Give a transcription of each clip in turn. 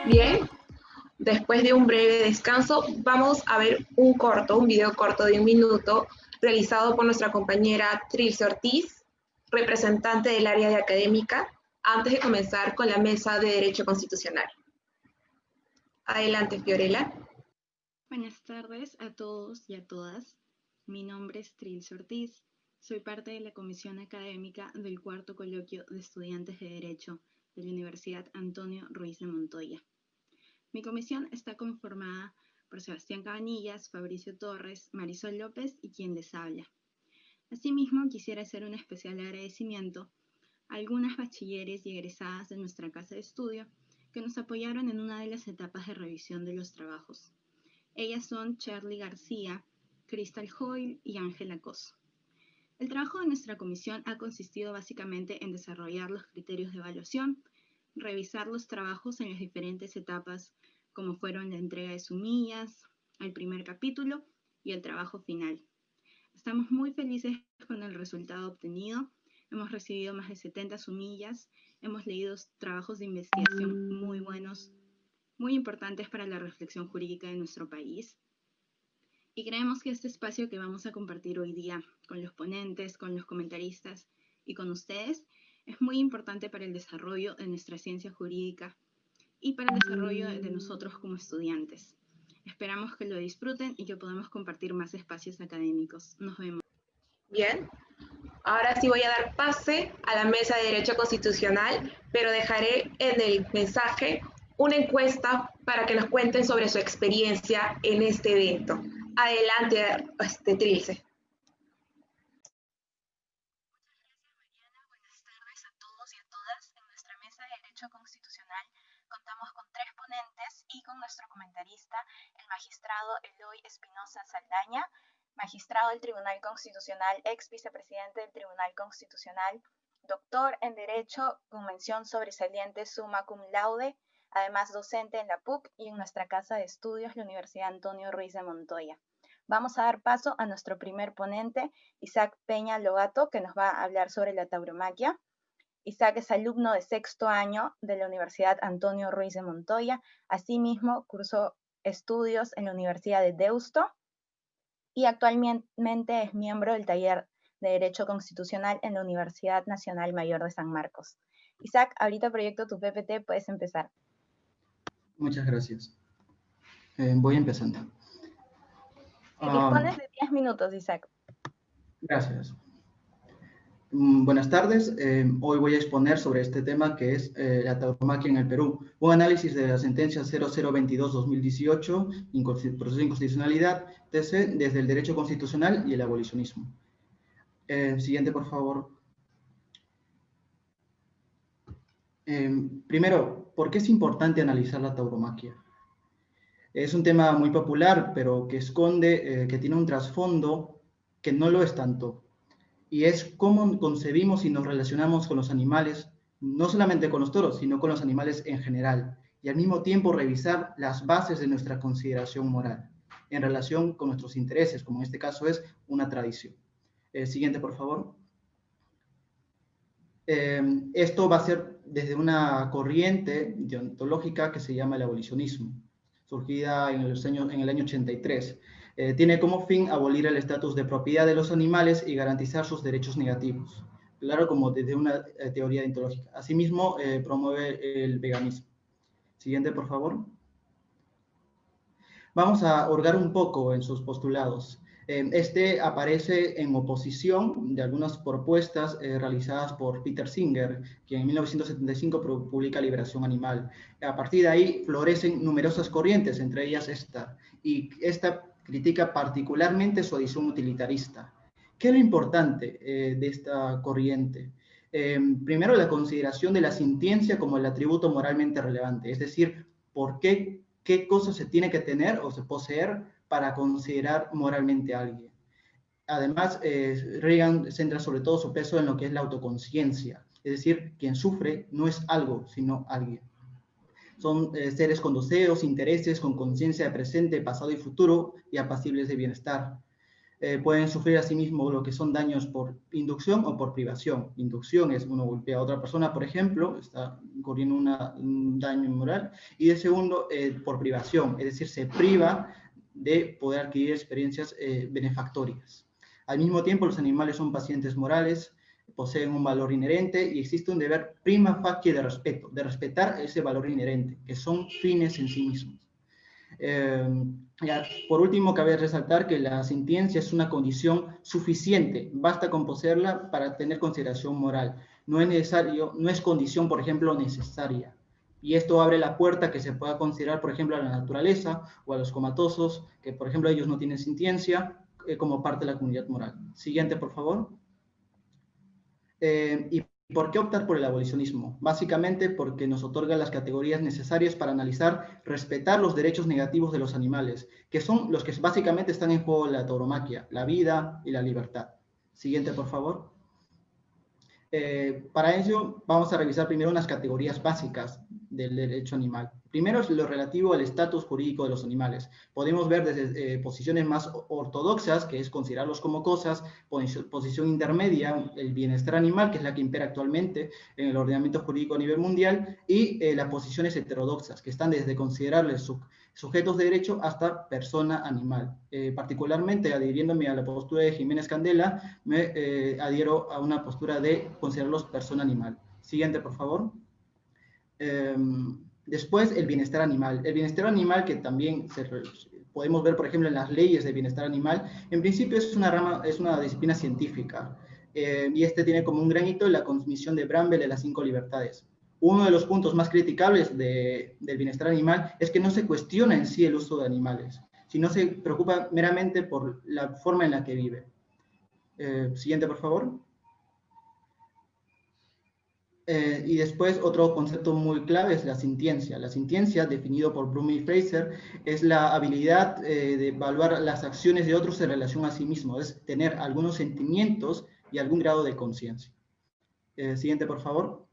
Bien, después de un breve descanso, vamos a ver un video corto de 1 minuto, realizado por nuestra compañera Trilce Ortiz, representante del área de académica, antes de comenzar con la mesa de Derecho Constitucional. Adelante, Fiorella. Buenas tardes a todos y a todas. Mi nombre es Trilce Ortiz. Soy parte de la comisión académica del cuarto coloquio de estudiantes de Derecho de la Universidad Antonio Ruiz de Montoya. Mi comisión está conformada por Sebastián Cabanillas, Fabricio Torres, Marisol López y quien les habla. Asimismo, quisiera hacer un especial agradecimiento a algunas bachilleres y egresadas de nuestra casa de estudio que nos apoyaron en una de las etapas de revisión de los trabajos. Ellas son Charlie García, Crystal Hoyle y Ángela Cos. El trabajo de nuestra comisión ha consistido básicamente en desarrollar los criterios de evaluación, revisar los trabajos en las diferentes etapas, como fueron la entrega de sumillas, el primer capítulo y el trabajo final. Estamos muy felices con el resultado obtenido. Hemos recibido más de 70 sumillas, hemos leído trabajos de investigación muy buenos, muy importantes para la reflexión jurídica de nuestro país. Y creemos que este espacio que vamos a compartir hoy día con los ponentes, con los comentaristas y con ustedes es muy importante para el desarrollo de nuestra ciencia jurídica y para el desarrollo de nosotros como estudiantes. Esperamos que lo disfruten y que podamos compartir más espacios académicos. Nos vemos. Bien, ahora sí voy a dar pase a la mesa de Derecho Constitucional, pero dejaré en el mensaje una encuesta para que nos cuenten sobre su experiencia en este evento. Adelante, Trilce. Buenas tardes a todos y a todas. En nuestra mesa de Derecho Constitucional contamos con 3 ponentes y con nuestro comentarista, el magistrado Eloy Espinosa Saldaña, magistrado del Tribunal Constitucional, ex vicepresidente del Tribunal Constitucional, doctor en Derecho con mención sobresaliente summa cum laude, además docente en la PUC y en nuestra casa de estudios, la Universidad Antonio Ruiz de Montoya. Vamos a dar paso a nuestro primer ponente, Isaac Peña Lobato, que nos va a hablar sobre la tauromaquia. Isaac es alumno de 6º año de la Universidad Antonio Ruiz de Montoya. Asimismo, cursó estudios en la Universidad de Deusto y actualmente es miembro del taller de Derecho Constitucional en la Universidad Nacional Mayor de San Marcos. Isaac, ahorita proyecto tu PPT, puedes empezar. Muchas gracias. Voy empezando. Dispones de 10 minutos, Isaac. Gracias. Buenas tardes. Hoy voy a exponer sobre este tema que es la tauromaquia en el Perú. Un análisis de la sentencia 0022-2018, proceso de inconstitucionalidad, TC, desde el derecho constitucional y el abolicionismo. Siguiente, por favor. Primero, ¿por qué es importante analizar la tauromaquia? Es un tema muy popular, pero que esconde, que tiene un trasfondo que no lo es tanto. Y es cómo concebimos y nos relacionamos con los animales, no solamente con los toros, sino con los animales en general. Y al mismo tiempo revisar las bases de nuestra consideración moral en relación con nuestros intereses, como en este caso es una tradición. Siguiente, por favor. Esto va a ser desde una corriente deontológica que se llama el abolicionismo, surgida en el año 83. Tiene como fin abolir el estatus de propiedad de los animales y garantizar sus derechos negativos, claro, como desde una teoría deontológica. Asimismo, promueve el veganismo. Siguiente, por favor. Vamos a hurgar un poco en sus postulados. Este aparece en oposición de algunas propuestas realizadas por Peter Singer, quien en 1975 publica Liberación Animal. A partir de ahí florecen numerosas corrientes, entre ellas esta, y esta critica particularmente su adición utilitarista. ¿Qué es lo importante de esta corriente? Primero, la consideración de la sintiencia como el atributo moralmente relevante, es decir, qué cosas se tiene que tener o se poseer para considerar moralmente a alguien. Además, Reagan centra sobre todo su peso en lo que es la autoconciencia, es decir, quien sufre no es algo, sino alguien. Son seres con deseos, intereses, con conciencia de presente, pasado y futuro, y apacibles de bienestar. Pueden sufrir asimismo lo que son daños por inducción o por privación. Inducción es uno golpea a otra persona, por ejemplo, está ocurriendo un daño moral. Y de segundo, por privación, es decir, se priva de poder adquirir experiencias benefactorias. Al mismo tiempo, los animales son pacientes morales, poseen un valor inherente y existe un deber prima facie de respeto, de respetar ese valor inherente, que son fines en sí mismos. Por último, cabe resaltar que la sintiencia es una condición suficiente, basta con poseerla para tener consideración moral. No es necesario, no es condición, por ejemplo, necesaria. Y esto abre la puerta a que se pueda considerar, por ejemplo, a la naturaleza o a los comatosos, que, por ejemplo, ellos no tienen sintiencia, como parte de la comunidad moral. Siguiente, por favor. ¿Y por qué optar por el abolicionismo? Básicamente porque nos otorga las categorías necesarias para analizar, respetar los derechos negativos de los animales, que son los que básicamente están en juego en la tauromaquia, la vida y la libertad. Siguiente, por favor. Para ello, vamos a revisar primero unas categorías básicas del derecho animal. Primero es lo relativo al estatus jurídico de los animales. Podemos ver desde posiciones más ortodoxas, que es considerarlos como cosas, posición intermedia, el bienestar animal, que es la que impera actualmente en el ordenamiento jurídico a nivel mundial, y las posiciones heterodoxas, que están desde considerarles sujetos de derecho hasta persona animal. Particularmente, adhiriéndome a la postura de Jiménez Candela, me adhiero a una postura de considerarlos persona animal. Siguiente, por favor. Después, el bienestar animal. El bienestar animal, que también podemos ver, por ejemplo, en las leyes de bienestar animal, en principio es una disciplina científica, y este tiene como un gran hito la Comisión de Bramble de las 5 libertades. Uno de los puntos más criticables del bienestar animal es que no se cuestiona en sí el uso de animales, sino se preocupa meramente por la forma en la que vive. Siguiente, por favor. Y después otro concepto muy clave es la sintiencia. La sintiencia, definido por Bloom y Fraser, es la habilidad de evaluar las acciones de otros en relación a sí mismo, es tener algunos sentimientos y algún grado de conciencia. Siguiente, por favor.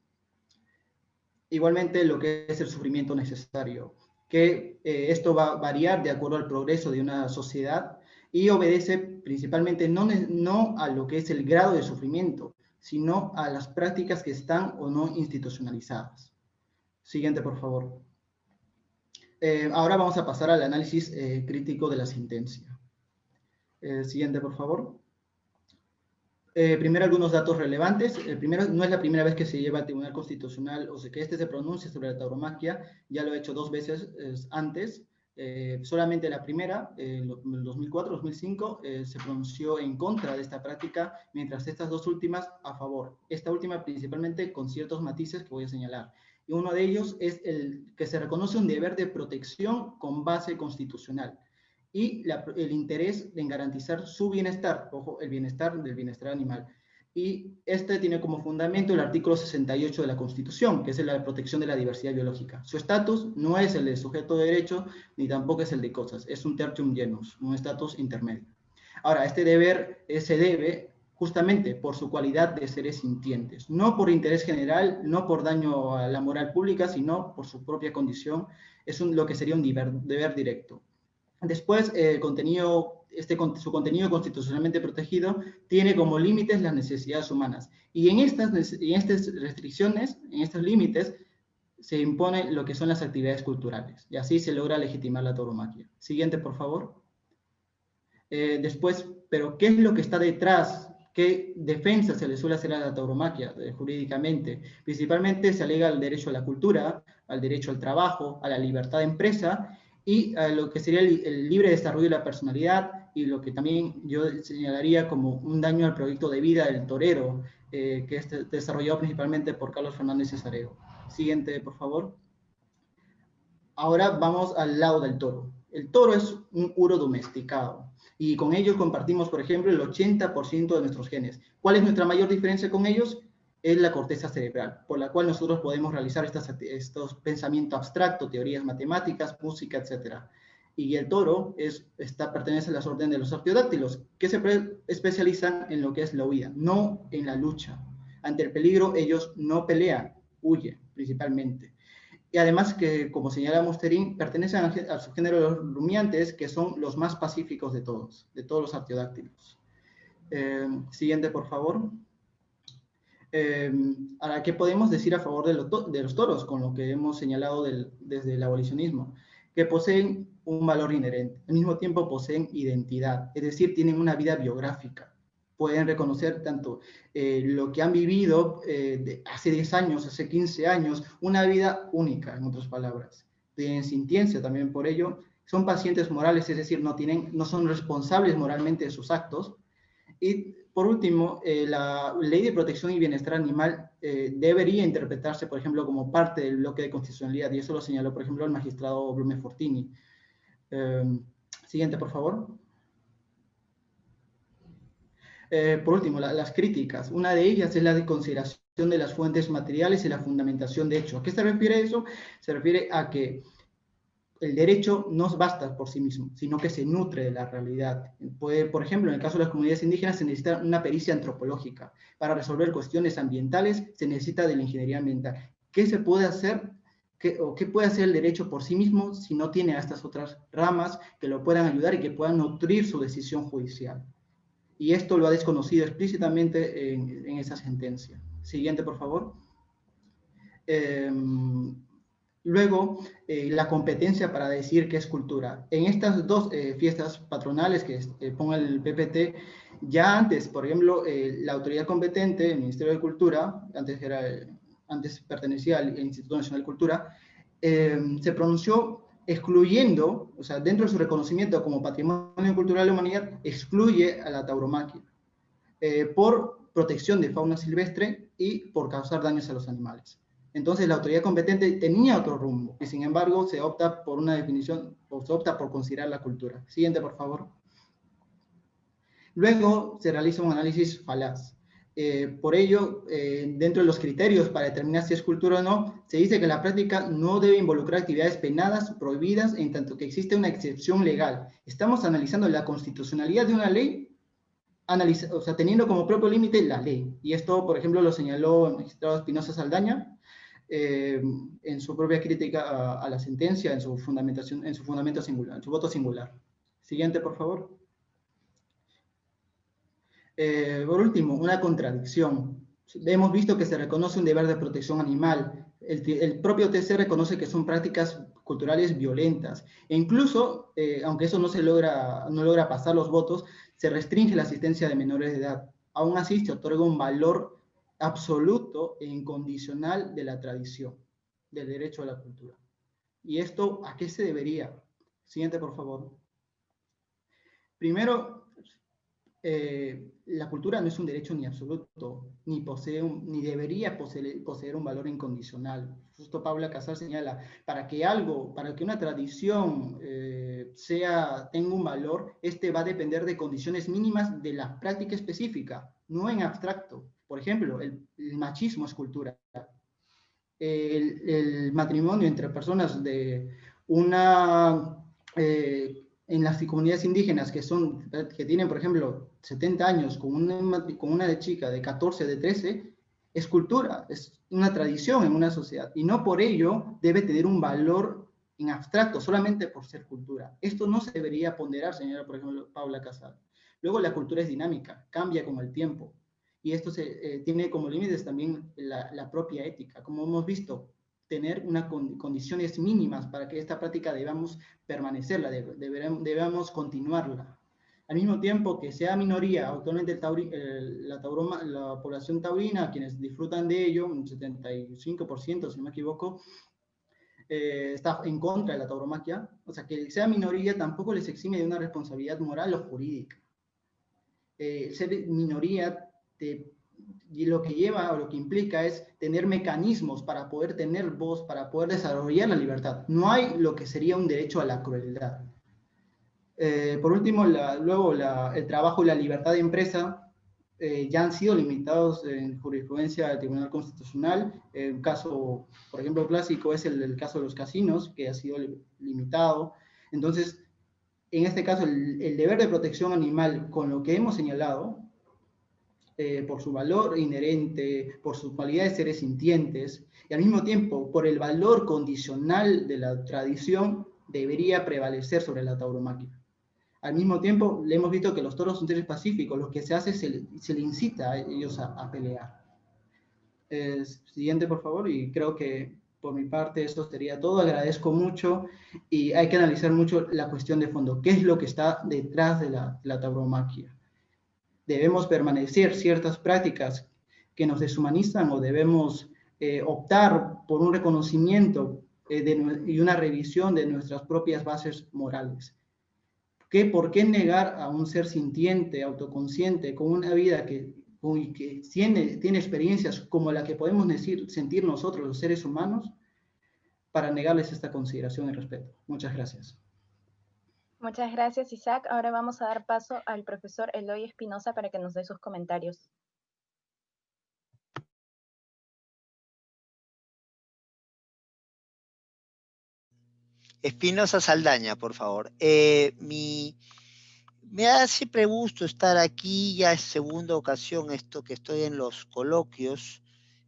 Igualmente lo que es el sufrimiento necesario, que esto va a variar de acuerdo al progreso de una sociedad y obedece principalmente no a lo que es el grado de sufrimiento, sino a las prácticas que están o no institucionalizadas. Siguiente, por favor. Ahora vamos a pasar al análisis crítico de la sentencia. Siguiente, por favor. Primero, algunos datos relevantes. El primero, no es la primera vez que se lleva al Tribunal Constitucional, o sea, que este se pronuncie sobre la tauromaquia, ya lo he hecho 2 veces antes. Solamente la primera, en el 2004-2005, se pronunció en contra de esta práctica, mientras estas 2 últimas a favor. Esta última principalmente con ciertos matices que voy a señalar. Y uno de ellos es el que se reconoce un deber de protección con base constitucional y el interés en garantizar su bienestar, ojo, el bienestar del bienestar animal. Y este tiene como fundamento el artículo 68 de la Constitución, que es la protección de la diversidad biológica. Su estatus no es el de sujeto de derecho, ni tampoco es el de cosas, es un tertium genus, un estatus intermedio. Ahora, este deber se debe justamente por su cualidad de seres sintientes, no por interés general, no por daño a la moral pública, sino por su propia condición, es lo que sería un deber directo. Después, su contenido constitucionalmente protegido tiene como límites las necesidades humanas. Y en estas restricciones, en estos límites, se impone lo que son las actividades culturales. Y así se logra legitimar la tauromaquia. Siguiente, por favor. Después, pero ¿qué es lo que está detrás? ¿Qué defensa se le suele hacer a la tauromaquia jurídicamente? Principalmente se alega el derecho a la cultura, al derecho al trabajo, a la libertad de empresa, y a lo que sería el libre desarrollo de la personalidad, y lo que también yo señalaría como un daño al proyecto de vida del torero, que es desarrollado principalmente por Carlos Fernández Cesareo. Siguiente, por favor. Ahora vamos al lado del toro. El toro es un uro domesticado, y con ellos compartimos, por ejemplo, el 80% de nuestros genes. ¿Cuál es nuestra mayor diferencia con ellos? Es la corteza cerebral, por la cual nosotros podemos realizar estos pensamientos abstractos, teorías matemáticas, música, etc. Y el toro pertenece a las órdenes de los artiodáctilos, que se especializan en lo que es la huida, no en la lucha. Ante el peligro, ellos no pelean, huyen principalmente. Y además que, como señala Musterin, pertenecen al subgénero de los rumiantes, que son los más pacíficos de todos los artiodáctilos. Siguiente, por favor. Ahora, ¿qué podemos decir a favor de los toros, con lo que hemos señalado desde el abolicionismo? Que poseen un valor inherente, al mismo tiempo poseen identidad, es decir, tienen una vida biográfica. Pueden reconocer tanto lo que han vivido hace 10 años, hace 15 años, una vida única, en otras palabras. Tienen sintiencia también por ello, son pacientes morales, es decir, no son responsables moralmente de sus actos. Y por último, la Ley de Protección y Bienestar Animal debería interpretarse, por ejemplo, como parte del bloque de constitucionalidad, y eso lo señaló, por ejemplo, el magistrado Blume Fortini. Siguiente, por favor. Por último, las críticas. Una de ellas es la de consideración de las fuentes materiales y la fundamentación de hechos. ¿A qué se refiere eso? Se refiere a que el derecho no basta por sí mismo, sino que se nutre de la realidad. Por ejemplo, en el caso de las comunidades indígenas se necesita una pericia antropológica. Para resolver cuestiones ambientales se necesita de la ingeniería ambiental. ¿Qué se puede hacer? ¿Qué puede hacer el derecho por sí mismo si no tiene a estas otras ramas que lo puedan ayudar y que puedan nutrir su decisión judicial? Y esto lo ha desconocido explícitamente en esa sentencia. Siguiente, por favor. Luego, la competencia para decir qué es cultura. En estas dos fiestas patronales que ponga el PPT, ya antes, por ejemplo, la autoridad competente, el Ministerio de Cultura, antes pertenecía al Instituto Nacional de Cultura, se pronunció excluyendo, o sea, dentro de su reconocimiento como Patrimonio Cultural de la Humanidad, excluye a la tauromaquia por protección de fauna silvestre y por causar daños a los animales. Entonces la autoridad competente tenía otro rumbo y sin embargo se opta por una definición, o se opta por considerar la cultura. Siguiente, por favor. Luego se realiza un análisis falaz. Por ello, dentro de los criterios para determinar si es cultura o no, se dice que la práctica no debe involucrar actividades penadas, prohibidas, en tanto que existe una excepción legal. Estamos analizando la constitucionalidad de una ley, o sea, teniendo como propio límite la ley. Y esto, por ejemplo, lo señaló el magistrado Espinosa Saldaña, en su propia crítica a la sentencia, en su fundamentación, en su fundamento singular, en su voto singular. Siguiente, por favor. Por último, una contradicción. Hemos visto que se reconoce un deber de protección animal. El propio TC reconoce que son prácticas culturales violentas. E incluso, aunque eso no logra pasar los votos, se restringe la asistencia de menores de edad. Aún así, se otorga un valor absoluto e incondicional de la tradición, del derecho a la cultura. ¿Y esto a qué se debería? Siguiente, por favor. Primero, la cultura no es un derecho ni absoluto, ni debería poseer un valor incondicional. Justo Paula Casal señala, para que una tradición tenga un valor, este va a depender de condiciones mínimas de la práctica específica, no en abstracto. Por ejemplo, el machismo es cultura. El matrimonio entre personas de una... en las comunidades indígenas que tienen, por ejemplo, 70 años con una chica de 14, de 13, es cultura, es una tradición en una sociedad. Y no por ello debe tener un valor en abstracto, solamente por ser cultura. Esto no se debería ponderar, señora, por ejemplo, Paula Casal. Luego, la cultura es dinámica, cambia con el tiempo. Y esto tiene como límites también la propia ética. Como hemos visto, tener unas condiciones mínimas para que esta práctica debamos permanecerla, debamos continuarla. Al mismo tiempo que sea minoría, actualmente la población taurina, quienes disfrutan de ello, un 75%, si no me equivoco, está en contra de la tauromaquia. O sea, que sea minoría tampoco les exime de una responsabilidad moral o jurídica. Ser minoría y lo que lleva o lo que implica es tener mecanismos para poder tener voz, para poder desarrollar la libertad. No hay lo que sería un derecho a la crueldad. Por último, el trabajo y la libertad de empresa ya han sido limitados en jurisprudencia del Tribunal Constitucional. Un caso, por ejemplo, clásico es el caso de los casinos, que ha sido limitado. Entonces, en este caso, el deber de protección animal, con lo que hemos señalado, por su valor inherente, por su cualidad de seres sintientes, y al mismo tiempo, por el valor condicional de la tradición, debería prevalecer sobre la tauromaquia. Al mismo tiempo, le hemos visto que los toros son seres pacíficos, lo que se hace se le incita a ellos a pelear. Siguiente, por favor, y creo que por mi parte eso sería todo. Agradezco mucho y hay que analizar mucho la cuestión de fondo. ¿Qué es lo que está detrás de la tauromaquia? ¿Debemos permanecer ciertas prácticas que nos deshumanizan o debemos optar por un reconocimiento y una revisión de nuestras propias bases morales? ¿Por qué negar a un ser sintiente, autoconsciente, con una vida que tiene experiencias como la que podemos sentir nosotros, los seres humanos, para negarles esta consideración y respeto? Muchas gracias. Muchas gracias, Isaac. Ahora vamos a dar paso al profesor Eloy Espinosa para que nos dé sus comentarios. Espinosa Saldaña, por favor. Me da siempre gusto estar aquí, ya es segunda ocasión esto que estoy en los coloquios.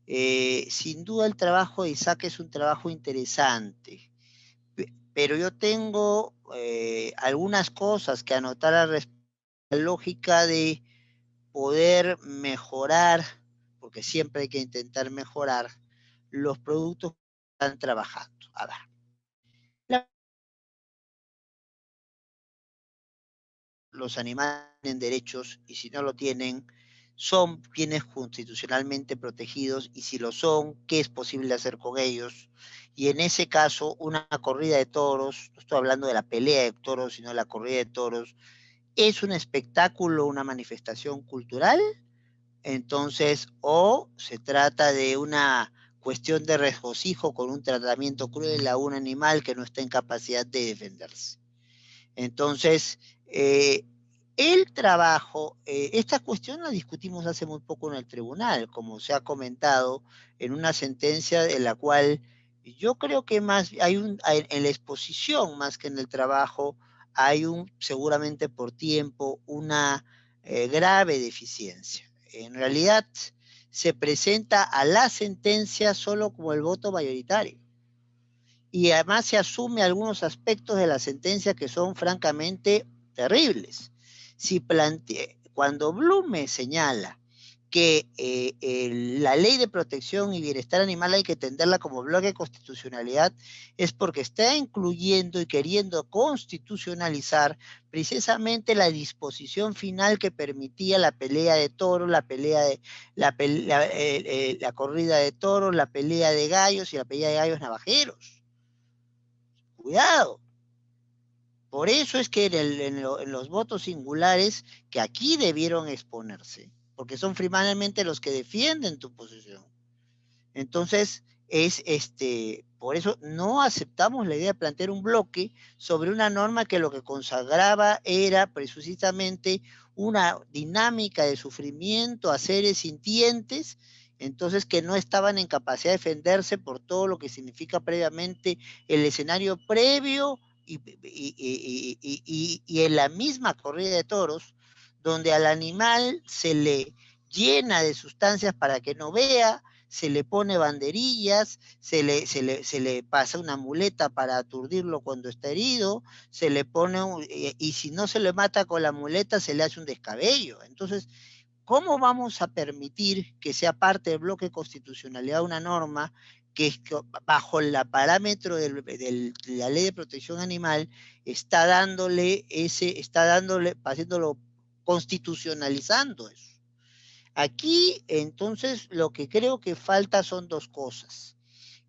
Sin duda el trabajo de Isaac es un trabajo interesante, pero yo tengo algunas cosas que anotar a la lógica de poder mejorar, porque siempre hay que intentar mejorar los productos que están trabajando. A ver. Los animales tienen derechos y si no lo tienen, son bienes constitucionalmente protegidos y si lo son, ¿qué es posible hacer con ellos? Y en ese caso, una corrida de toros, no estoy hablando de la pelea de toros, sino de la corrida de toros, ¿es un espectáculo, una manifestación cultural? Entonces, o se trata de una cuestión de regocijo con un tratamiento cruel a un animal que no está en capacidad de defenderse. Entonces, el trabajo, esta cuestión la discutimos hace muy poco en el tribunal, como se ha comentado en una sentencia en la cual yo creo que más en la exposición más que en el trabajo hay seguramente por tiempo una grave deficiencia. En realidad se presenta a la sentencia solo como el voto mayoritario. Y además se asume algunos aspectos de la sentencia que son francamente terribles. Cuando Blume señala que la ley de protección y bienestar animal hay que entenderla como bloque de constitucionalidad, es porque está incluyendo y queriendo constitucionalizar precisamente la disposición final que permitía la pelea de toros, la corrida de toros, la pelea de gallos y la pelea de gallos navajeros. Cuidado. Por eso es que en los votos singulares que aquí debieron exponerse, porque son finalmente los que defienden tu posición. Entonces, por eso no aceptamos la idea de plantear un bloque sobre una norma que lo que consagraba era precisamente una dinámica de sufrimiento a seres sintientes, entonces que no estaban en capacidad de defenderse por todo lo que significa previamente el escenario previo y en la misma corrida de toros, donde al animal se le llena de sustancias para que no vea, se le pone banderillas, se le pasa una muleta para aturdirlo cuando está herido, se le pone, y si no se le mata con la muleta, se le hace un descabello. Entonces, ¿cómo vamos a permitir que sea parte del bloque de constitucionalidad una norma que bajo el parámetro de la ley de protección animal haciéndolo constitucionalizando eso? Aquí, entonces, lo que creo que falta son dos cosas.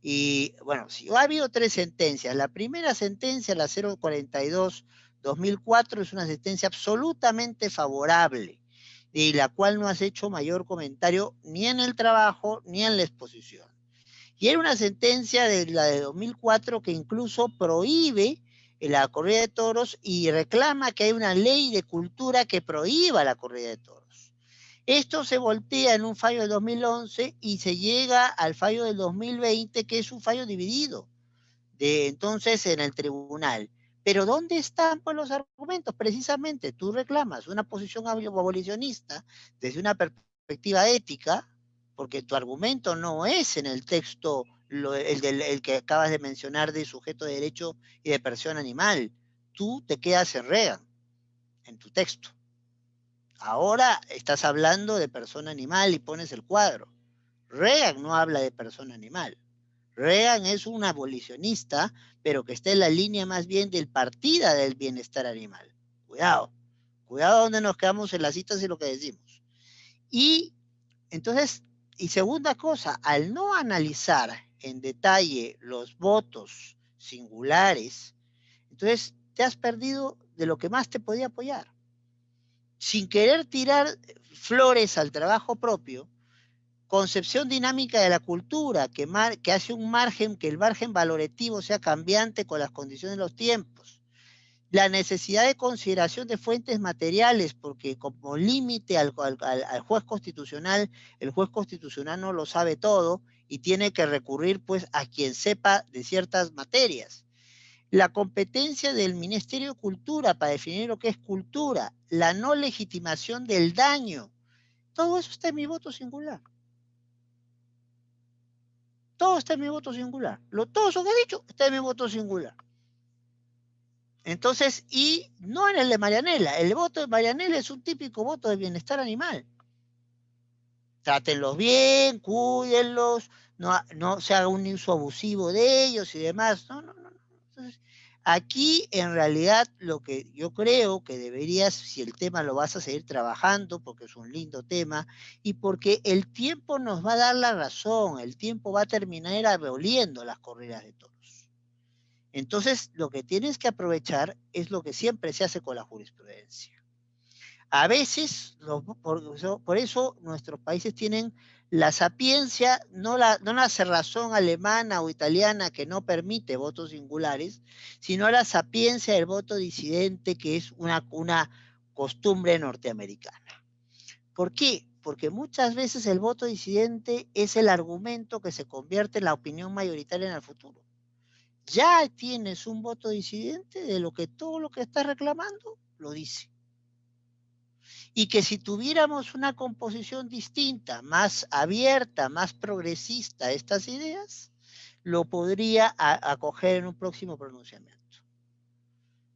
Y, bueno, si ha habido tres sentencias. La primera sentencia, la 042-2004, es una sentencia absolutamente favorable, y la cual no has hecho mayor comentario ni en el trabajo ni en la exposición. Y era una sentencia de la de 2004 que incluso prohíbe la corrida de toros y reclama que hay una ley de cultura que prohíba la corrida de toros. Esto se voltea en un fallo del 2011 y se llega al fallo del 2020, que es un fallo dividido, entonces en el tribunal. Pero ¿dónde están pues, los argumentos? Precisamente tú reclamas una posición abolicionista desde una perspectiva ética, porque tu argumento no es en el texto el que acabas de mencionar de sujeto de derecho y de persona animal. Tú te quedas en Reagan, en tu texto. Ahora estás hablando de persona animal y pones el cuadro. Reagan no habla de persona animal. Reagan es un abolicionista, pero que está en la línea más bien del partida del bienestar animal. Cuidado, cuidado donde nos quedamos en las citas y lo que decimos. Y entonces, y segunda cosa, al no analizar en detalle los votos singulares, entonces te has perdido de lo que más te podía apoyar. Sin querer tirar flores al trabajo propio, concepción dinámica de la cultura, que hace un margen, que el margen valorativo sea cambiante con las condiciones de los tiempos. La necesidad de consideración de fuentes materiales, porque como límite al juez constitucional, el juez constitucional no lo sabe todo y tiene que recurrir pues a quien sepa de ciertas materias. La competencia del Ministerio de Cultura para definir lo que es cultura, la no legitimación del daño, todo eso está en mi voto singular. Todo está en mi voto singular. Todo eso que he dicho está en mi voto singular. Entonces, y no en el de Marianela. El voto de Marianela es un típico voto de bienestar animal. Trátenlos bien, cuídenlos, no se haga un uso abusivo de ellos y demás. No. Entonces, aquí, en realidad, lo que yo creo que deberías, si el tema lo vas a seguir trabajando, porque es un lindo tema, y porque el tiempo nos va a dar la razón, el tiempo va a terminar aboliendo las corridas de toros. Entonces, lo que tienes que aprovechar es lo que siempre se hace con la jurisprudencia. A veces, por eso nuestros países tienen la sapiencia, no la cerrazón alemana o italiana que no permite votos singulares, sino la sapiencia del voto disidente, que es una costumbre norteamericana. ¿Por qué? Porque muchas veces el voto disidente es el argumento que se convierte en la opinión mayoritaria en el futuro. Ya tienes un voto disidente de todo lo que estás reclamando, lo dice. Y que si tuviéramos una composición distinta, más abierta, más progresista a estas ideas, lo podría acoger en un próximo pronunciamiento.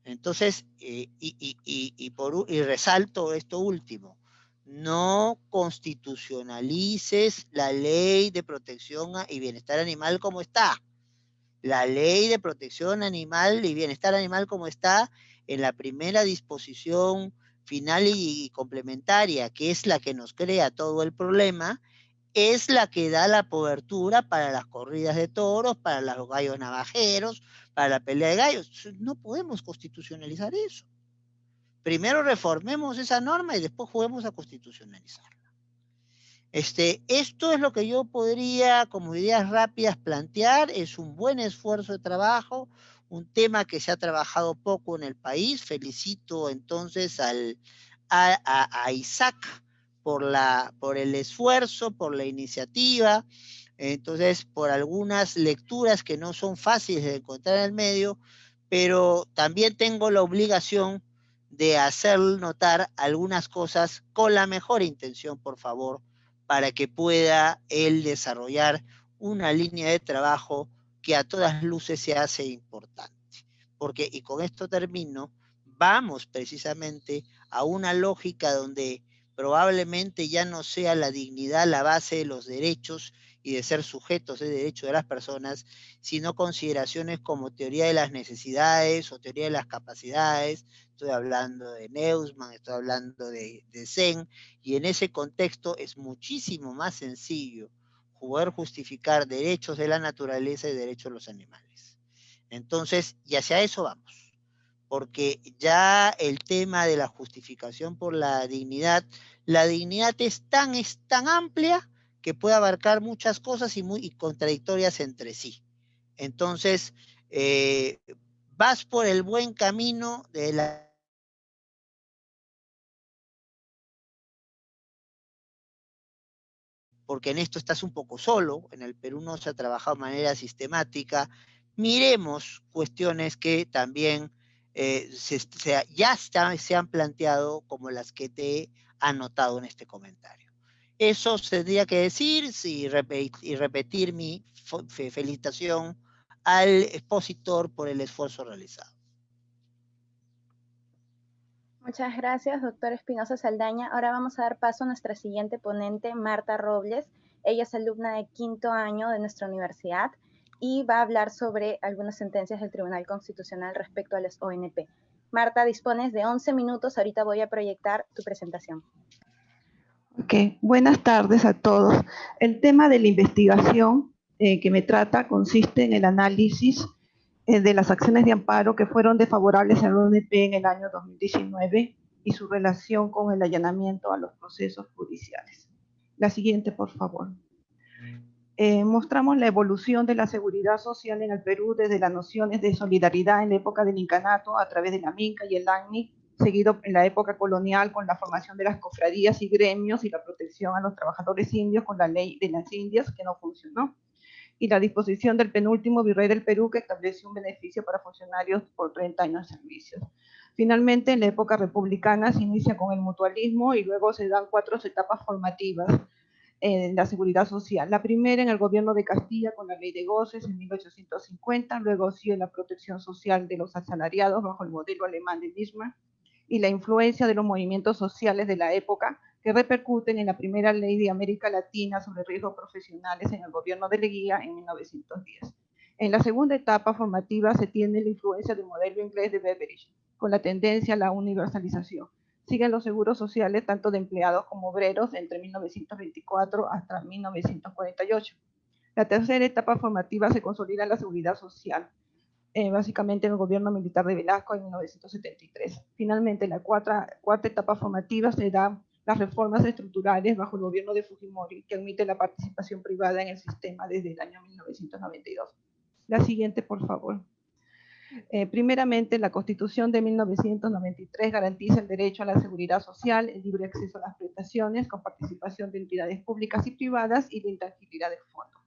Entonces, y resalto esto último, no constitucionalices la ley de protección y bienestar animal como está. La ley de protección animal y bienestar animal como está en la primera disposición final y complementaria, que es la que nos crea todo el problema, es la que da la cobertura para las corridas de toros, para los gallos navajeros, para la pelea de gallos. No podemos constitucionalizar eso. Primero reformemos esa norma y después juguemos a constitucionalizarla. Esto es lo que yo podría, como ideas rápidas, plantear. Es un buen esfuerzo de trabajo, un tema que se ha trabajado poco en el país. Felicito entonces a Isaac por el esfuerzo, por la iniciativa, entonces por algunas lecturas que no son fáciles de encontrar en el medio, pero también tengo la obligación de hacer notar algunas cosas con la mejor intención, por favor, para que pueda él desarrollar una línea de trabajo que a todas luces se hace importante. Porque, y con esto termino, vamos precisamente a una lógica donde probablemente ya no sea la dignidad la base de los derechos y de ser sujetos de derechos de las personas, sino consideraciones como teoría de las necesidades o teoría de las capacidades. Estoy hablando de Neumann, estoy hablando de Zen, y en ese contexto es muchísimo más sencillo poder justificar derechos de la naturaleza y derechos de los animales. Entonces, y hacia eso vamos, porque ya el tema de la justificación por la dignidad es tan amplia que puede abarcar muchas cosas y contradictorias entre sí. Entonces, vas por el buen camino de la... porque en esto estás un poco solo, en el Perú no se ha trabajado de manera sistemática. Miremos cuestiones que también se han planteado como las que te he anotado en este comentario. Eso se tendría que decir sí, y repetir mi felicitación al expositor por el esfuerzo realizado. Muchas gracias, doctor Espinosa Saldaña. Ahora vamos a dar paso a nuestra siguiente ponente, Marta Robles. Ella es alumna de 5º año de nuestra universidad y va a hablar sobre algunas sentencias del Tribunal Constitucional respecto a las ONP. Marta, dispones de 11 minutos. Ahorita voy a proyectar tu presentación. Ok, buenas tardes a todos. El tema de la investigación que me trata consiste en el análisis de las acciones de amparo que fueron desfavorables a la ONP en el año 2019 y su relación con el allanamiento a los procesos judiciales. La siguiente, por favor. Mostramos la evolución de la seguridad social en el Perú desde las nociones de solidaridad en la época del incanato a través de la Minca y el ANMI, seguido en la época colonial con la formación de las cofradías y gremios y la protección a los trabajadores indios con la ley de las Indias, que no funcionó, y la disposición del penúltimo virrey del Perú, que estableció un beneficio para funcionarios por 30 años de servicios. Finalmente, en la época republicana se inicia con el mutualismo y luego se dan 4 etapas formativas en la seguridad social. La primera en el gobierno de Castilla con la ley de goces en 1850, luego sigue la protección social de los asalariados bajo el modelo alemán de Bismarck y la influencia de los movimientos sociales de la época que repercuten en la primera ley de América Latina sobre riesgos profesionales en el gobierno de Leguía en 1910. En la segunda etapa formativa se tiene la influencia del modelo inglés de Beveridge, con la tendencia a la universalización. Siguen los seguros sociales tanto de empleados como obreros entre 1924 hasta 1948. La tercera etapa formativa se consolida en la seguridad social, básicamente en el gobierno militar de Velasco en 1973. Finalmente, la cuarta etapa formativa se da las reformas estructurales bajo el gobierno de Fujimori, que admite la participación privada en el sistema desde el año 1992. La siguiente, por favor. Primeramente, la Constitución de 1993 garantiza el derecho a la seguridad social, el libre acceso a las prestaciones, con participación de entidades públicas y privadas y la intangibilidad del fondo.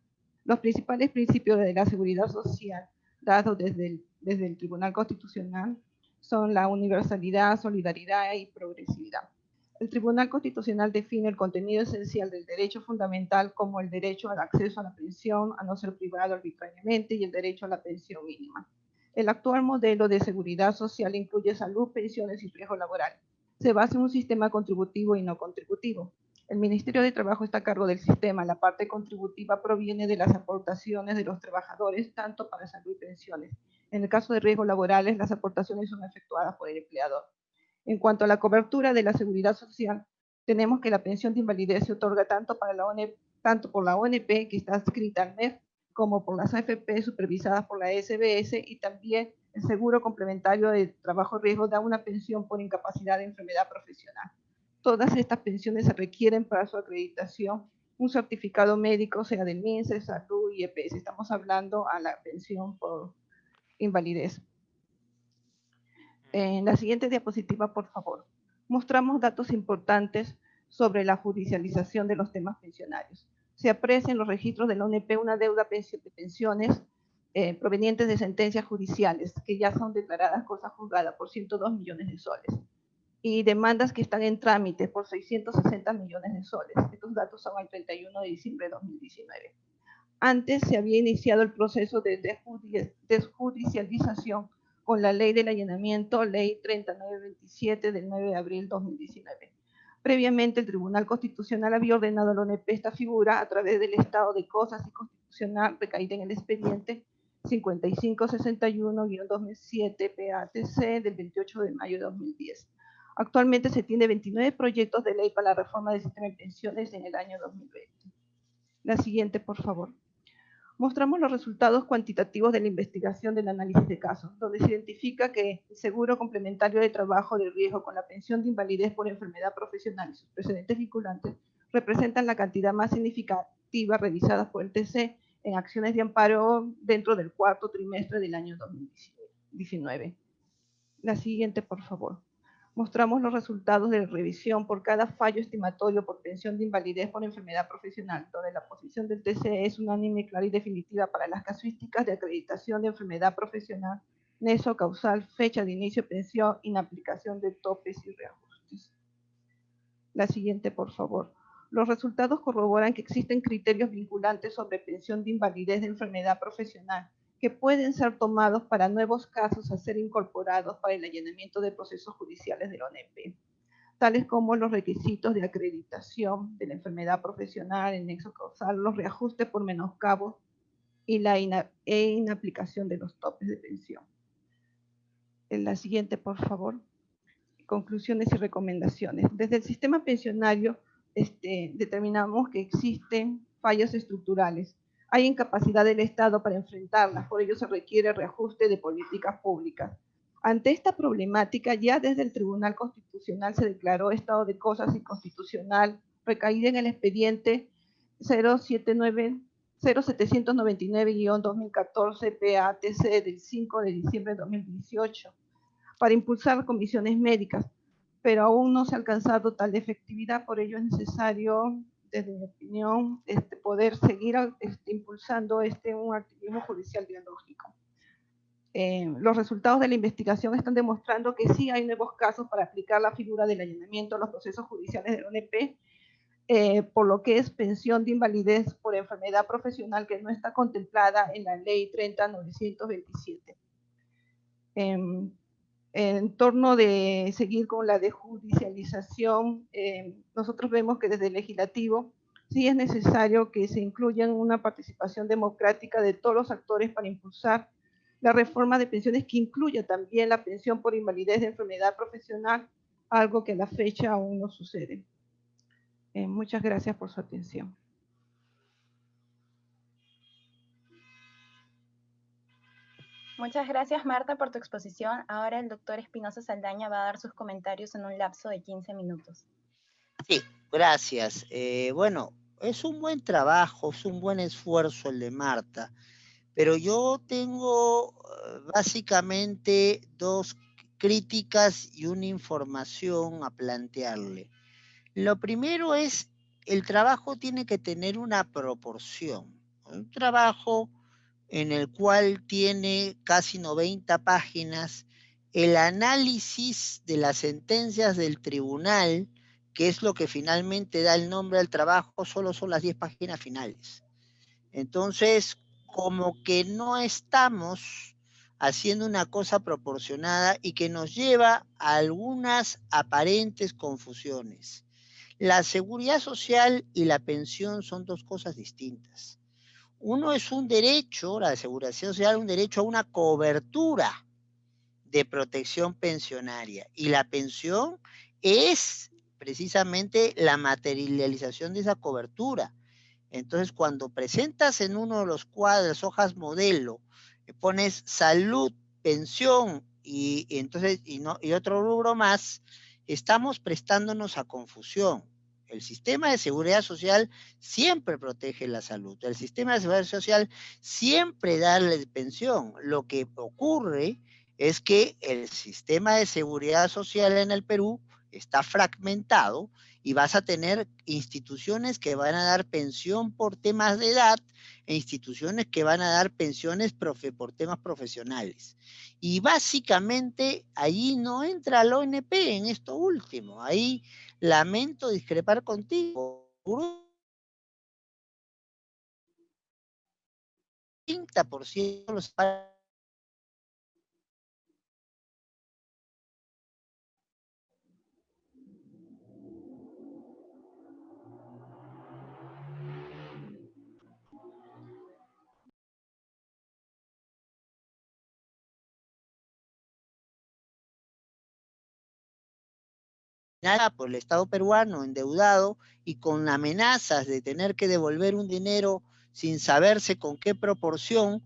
Los principales principios de la seguridad social dados desde el Tribunal Constitucional son la universalidad, solidaridad y progresividad. El Tribunal Constitucional define el contenido esencial del derecho fundamental como el derecho al acceso a la pensión, a no ser privado arbitrariamente, y el derecho a la pensión mínima. El actual modelo de seguridad social incluye salud, pensiones y riesgo laboral. Se basa en un sistema contributivo y no contributivo. El Ministerio de Trabajo está a cargo del sistema. La parte contributiva proviene de las aportaciones de los trabajadores, tanto para salud y pensiones. En el caso de riesgos laborales, las aportaciones son efectuadas por el empleador. En cuanto a la cobertura de la seguridad social, tenemos que la pensión de invalidez se otorga tanto por la ONP, que está adscrita al MEF, como por las AFP supervisadas por la SBS, y también el seguro complementario de trabajo riesgo da una pensión por incapacidad de enfermedad profesional. Todas estas pensiones se requieren para su acreditación un certificado médico, sea del MINSE, Salud y EPS. Estamos hablando a la pensión por invalidez. En la siguiente diapositiva, por favor. Mostramos datos importantes sobre la judicialización de los temas pensionarios. Se aprecia en los registros de la ONP una deuda de pensiones provenientes de sentencias judiciales que ya son declaradas cosa juzgada por 102 millones de soles y demandas que están en trámite por 660 millones de soles. Estos datos son al 31 de diciembre de 2019. Antes se había iniciado el proceso de desjudicialización con la ley del allanamiento, ley 3927 del 9 de abril de 2019. Previamente, el Tribunal Constitucional había ordenado a la ONP esta figura a través del estado de cosas y constitucional recaída en el expediente 5561-2007 PATC del 28 de mayo de 2010. Actualmente se tiene 29 proyectos de ley para la reforma del sistema de pensiones en el año 2020. La siguiente, por favor. Mostramos los resultados cuantitativos de la investigación del análisis de casos, donde se identifica que el seguro complementario de trabajo de riesgo con la pensión de invalidez por enfermedad profesional y sus precedentes vinculantes representan la cantidad más significativa revisadas por el TC en acciones de amparo dentro del cuarto trimestre del año 2019. La siguiente, por favor. Mostramos los resultados de la revisión por cada fallo estimatorio por pensión de invalidez por enfermedad profesional, donde la posición del TCE es unánime, clara y definitiva para las casuísticas de acreditación de enfermedad profesional, nexo causal, fecha de inicio de pensión, inaplicación de topes y reajustes. La siguiente, por favor. Los resultados corroboran que existen criterios vinculantes sobre pensión de invalidez de enfermedad profesional que pueden ser tomados para nuevos casos a ser incorporados para el allanamiento de procesos judiciales de la ONP, tales como los requisitos de acreditación de la enfermedad profesional, el nexo causal, los reajustes por menoscabo y la inaplicación de los topes de pensión. En la siguiente, por favor. Conclusiones y recomendaciones. Desde el sistema pensionario determinamos que existen fallos estructurales. Hay incapacidad del Estado para enfrentarlas, por ello se requiere reajuste de políticas públicas. Ante esta problemática, ya desde el Tribunal Constitucional se declaró estado de cosas inconstitucional, recaída en el expediente 0799-2014 PATC del 5 de diciembre de 2018, para impulsar comisiones médicas, pero aún no se ha alcanzado tal efectividad, por ello es necesario, desde mi opinión, poder seguir impulsando un activismo judicial dialógico. Los resultados de la investigación están demostrando que sí hay nuevos casos para aplicar la figura del allanamiento a los procesos judiciales de la ONP, por lo que es pensión de invalidez por enfermedad profesional que no está contemplada en la ley 30.927. En torno de seguir con la desjudicialización, nosotros vemos que desde el legislativo sí es necesario que se incluya una participación democrática de todos los actores para impulsar la reforma de pensiones que incluya también la pensión por invalidez de enfermedad profesional, algo que a la fecha aún no sucede. Muchas gracias por su atención. Muchas gracias, Marta, por tu exposición. Ahora el doctor Espinosa Saldaña va a dar sus comentarios en un lapso de 15 minutos. Sí, gracias. Bueno, es un buen trabajo, es un buen esfuerzo el de Marta, pero yo tengo básicamente dos críticas y una información a plantearle. Lo primero es, el trabajo tiene que tener una proporción. Un trabajo en el cual tiene casi 90 páginas, el análisis de las sentencias del tribunal, que es lo que finalmente da el nombre al trabajo, solo son las 10 páginas finales. Entonces, como que no estamos haciendo una cosa proporcionada y que nos lleva a algunas aparentes confusiones. La seguridad social y la pensión son dos cosas distintas. Uno es un derecho, la seguridad social, un derecho a una cobertura de protección pensionaria. Y la pensión es precisamente la materialización de esa cobertura. Entonces, cuando presentas en uno de los cuadros, hojas modelo, pones salud, pensión y otro rubro más, estamos prestándonos a confusión. El sistema de seguridad social siempre protege la salud. El sistema de seguridad social siempre da la pensión. Lo que ocurre es que el sistema de seguridad social en el Perú está fragmentado y vas a tener instituciones que van a dar pensión por temas de edad e instituciones que van a dar pensiones por temas profesionales. Y básicamente allí no entra la ONP en esto último. Ahí lamento discrepar contigo. 30% los por el Estado peruano endeudado y con amenazas de tener que devolver un dinero sin saberse con qué proporción,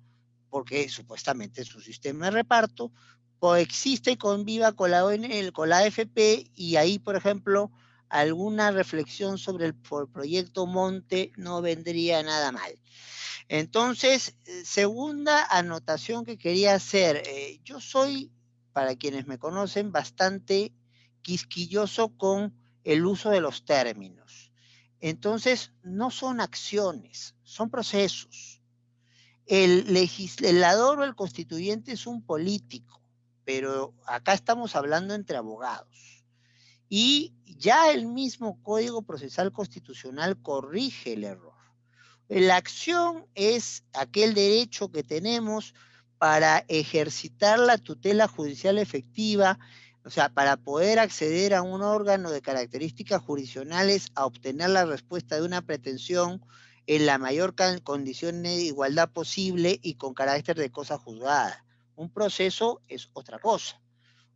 porque supuestamente es un sistema de reparto, coexiste y conviva con la ONL, con la AFP, y ahí, por ejemplo, alguna reflexión sobre el proyecto Monte no vendría nada mal. Entonces, segunda anotación que quería hacer, yo soy, para quienes me conocen, bastante quisquilloso con el uso de los términos. Entonces, no son acciones, son procesos. El legislador o el constituyente es un político, pero acá estamos hablando entre abogados. y ya el mismo Código Procesal Constitucional corrige el error. La acción es aquel derecho que tenemos para ejercitar la tutela judicial efectiva, o sea, para poder acceder a un órgano de características jurisdiccionales a obtener la respuesta de una pretensión en la mayor condición de igualdad posible y con carácter de cosa juzgada. Un proceso es otra cosa.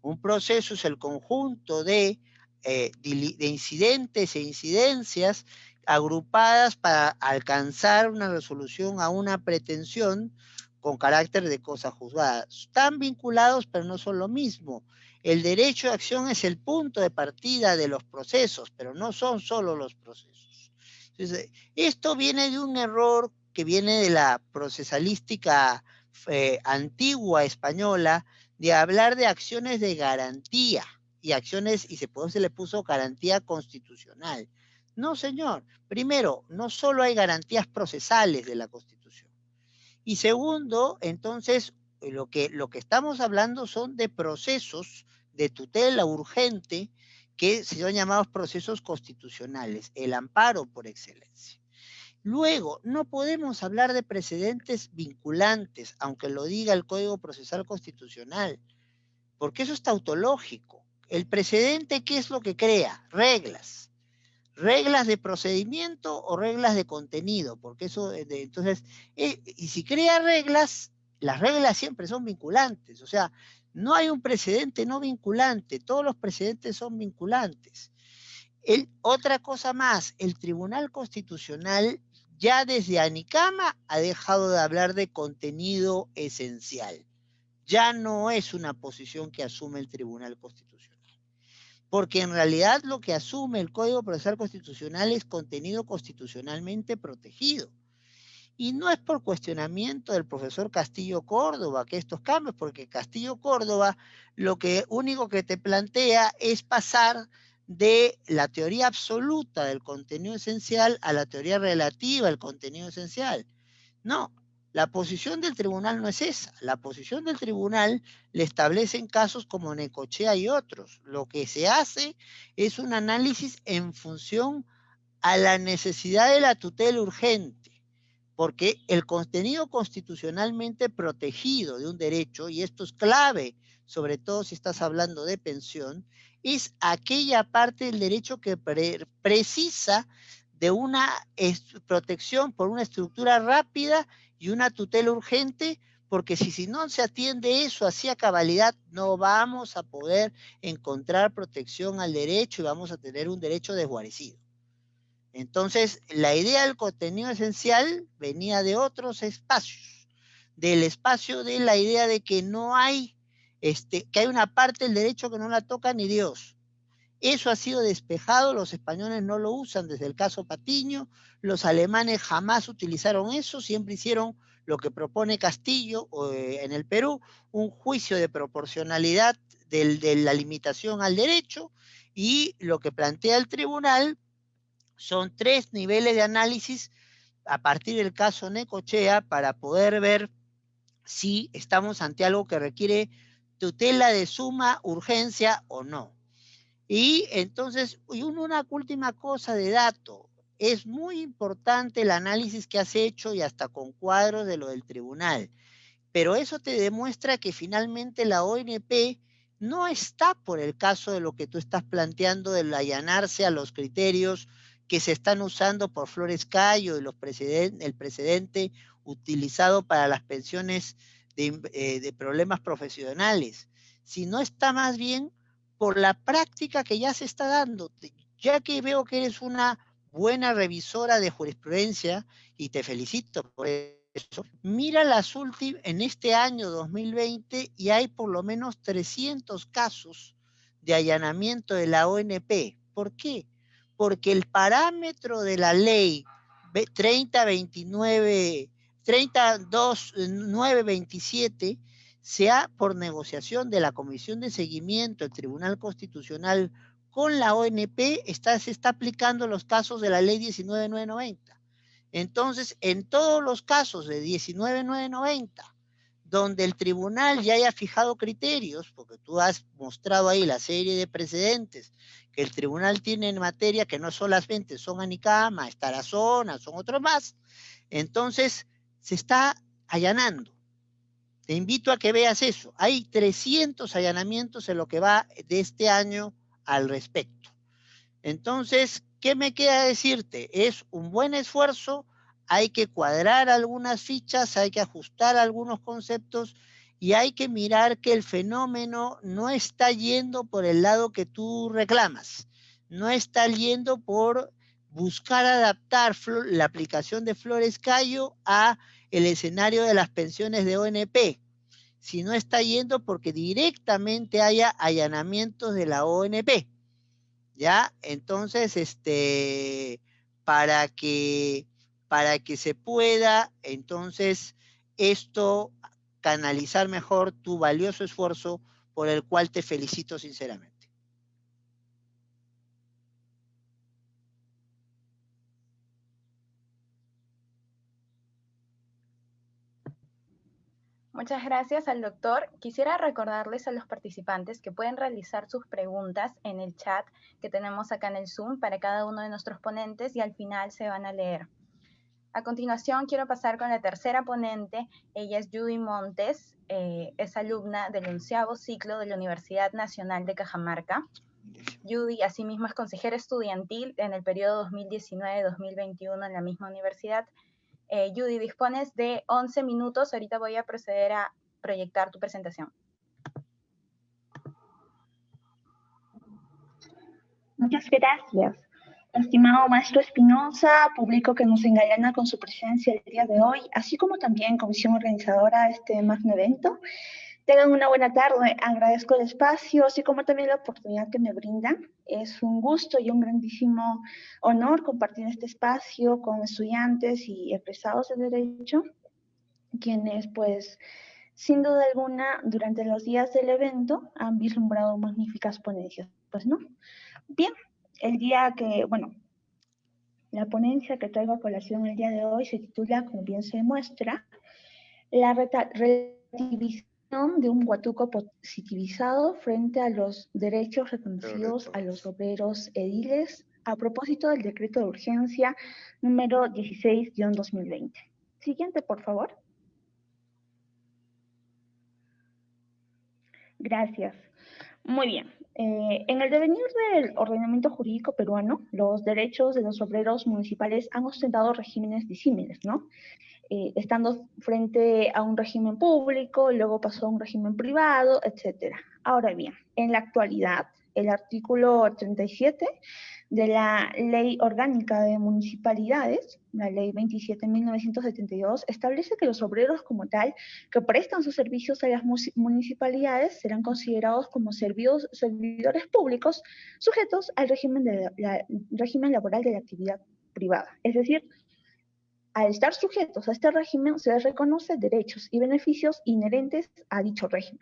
Un proceso es el conjunto de incidentes e incidencias agrupadas para alcanzar una resolución a una pretensión con carácter de cosa juzgada. Están vinculados, pero no son lo mismo. El derecho de acción es el punto de partida de los procesos, pero no son solo los procesos. Entonces, esto viene de un error que viene de la procesalística antigua española, de hablar de acciones de garantía y acciones, y se le puso garantía constitucional. No, señor. Primero, no solo hay garantías procesales de la Constitución. Y segundo, entonces, lo que estamos hablando son de procesos de tutela urgente que se han llamados procesos constitucionales, el amparo por excelencia. Luego, no podemos hablar de precedentes vinculantes, aunque lo diga el Código Procesal Constitucional, porque eso es tautológico. El precedente, ¿qué es lo que crea? Reglas. Reglas de procedimiento o reglas de contenido, porque eso, entonces, y si crea reglas, las reglas siempre son vinculantes, o sea, no hay un precedente no vinculante, todos los precedentes son vinculantes. Otra cosa más, el Tribunal Constitucional ya desde Anicama ha dejado de hablar de contenido esencial. Ya no es una posición que asume el Tribunal Constitucional. Porque en realidad lo que asume el Código Procesal Constitucional es contenido constitucionalmente protegido. Y no es por cuestionamiento del profesor Castillo Córdoba que estos cambios, porque Castillo Córdoba lo único que te plantea es pasar de la teoría absoluta del contenido esencial a la teoría relativa del contenido esencial. No, la posición del tribunal no es esa. La posición del tribunal le establecen casos como Necochea y otros. Lo que se hace es un análisis en función a la necesidad de la tutela urgente, porque el contenido constitucionalmente protegido de un derecho, y esto es clave, sobre todo si estás hablando de pensión, es aquella parte del derecho que precisa de una protección por una estructura rápida y una tutela urgente, porque si no se atiende eso así a cabalidad, no vamos a poder encontrar protección al derecho y vamos a tener un derecho desguarecido. Entonces, la idea del contenido esencial venía de otros espacios, del espacio de la idea de que no hay, que hay una parte del derecho que no la toca ni Dios. Eso ha sido despejado, los españoles no lo usan desde el caso Patiño, los alemanes jamás utilizaron eso, siempre hicieron lo que propone Castillo en el Perú, un juicio de proporcionalidad de la limitación al derecho, y lo que plantea el tribunal son 3 niveles de análisis a partir del caso Necochea para poder ver si estamos ante algo que requiere tutela de suma urgencia o no. Y entonces, una última cosa de dato, es muy importante el análisis que has hecho y hasta con cuadros de lo del tribunal, pero eso te demuestra que finalmente la ONP no está por el caso de lo que tú estás planteando del allanarse a los criterios que se están usando por Flores Cayo y el precedente utilizado para las pensiones de problemas profesionales, sino está más bien por la práctica que ya se está dando. Ya que veo que eres una buena revisora de jurisprudencia y te felicito por eso, mira las últimas, en este año 2020 y hay por lo menos 300 casos de allanamiento de la ONP. ¿Por qué? Porque el parámetro de la ley 32927 se ha, por negociación de la Comisión de Seguimiento del Tribunal Constitucional con la ONP, se está aplicando los casos de la ley 19990. Entonces, en todos los casos de 19990, donde el tribunal ya haya fijado criterios, porque tú has mostrado ahí la serie de precedentes que el tribunal tiene en materia, que no solamente son Anicama, está la zona, son otros más, entonces se está allanando. Te invito a que veas eso. Hay 300 allanamientos en lo que va de este año al respecto. Entonces, ¿qué me queda decirte? Es un buen esfuerzo, hay que cuadrar algunas fichas, hay que ajustar algunos conceptos y hay que mirar que el fenómeno no está yendo por el lado que tú reclamas, no está yendo por buscar adaptar la aplicación de Flores Cayo a el escenario de las pensiones de ONP, sino está yendo porque directamente haya allanamientos de la ONP. ¿Ya? Entonces, para que se pueda, entonces, esto canalizar mejor tu valioso esfuerzo por el cual te felicito sinceramente. Muchas gracias al doctor. Quisiera recordarles a los participantes que pueden realizar sus preguntas en el chat que tenemos acá en el Zoom para cada uno de nuestros ponentes y al final se van a leer. A continuación quiero pasar con la tercera ponente. Ella es Judy Montes, es alumna del 11º ciclo de la Universidad Nacional de Cajamarca. Judy asimismo es consejera estudiantil en el periodo 2019-2021 en la misma universidad. Judy, dispones de 11 minutos. Ahorita voy a proceder a proyectar tu presentación. Muchas gracias. Estimado maestro Espinosa, público que nos engalana con su presencia el día de hoy, así como también comisión organizadora de este magno evento. Tengan una buena tarde, agradezco el espacio, así como también la oportunidad que me brindan. Es un gusto y un grandísimo honor compartir este espacio con estudiantes y egresados de Derecho, quienes pues sin duda alguna durante los días del evento han vislumbrado magníficas ponencias, pues no. Bien, la ponencia que traigo a colación el día de hoy se titula, como bien se muestra, la relativización de un huatuco positivizado frente a los derechos reconocidos a los obreros ediles a propósito del decreto de urgencia número 16-2020. Siguiente, por favor. Gracias. Muy bien. En el devenir del ordenamiento jurídico peruano, los derechos de los obreros municipales han ostentado regímenes disímiles, ¿no? Estando frente a un régimen público, luego pasó a un régimen privado, etc. Ahora bien, en la actualidad, el artículo 37 de la Ley Orgánica de Municipalidades, la Ley 27.972, establece que los obreros como tal que prestan sus servicios a las municipalidades serán considerados como servidores públicos sujetos al régimen laboral de la actividad privada. Es decir, al estar sujetos a este régimen, se les reconoce derechos y beneficios inherentes a dicho régimen.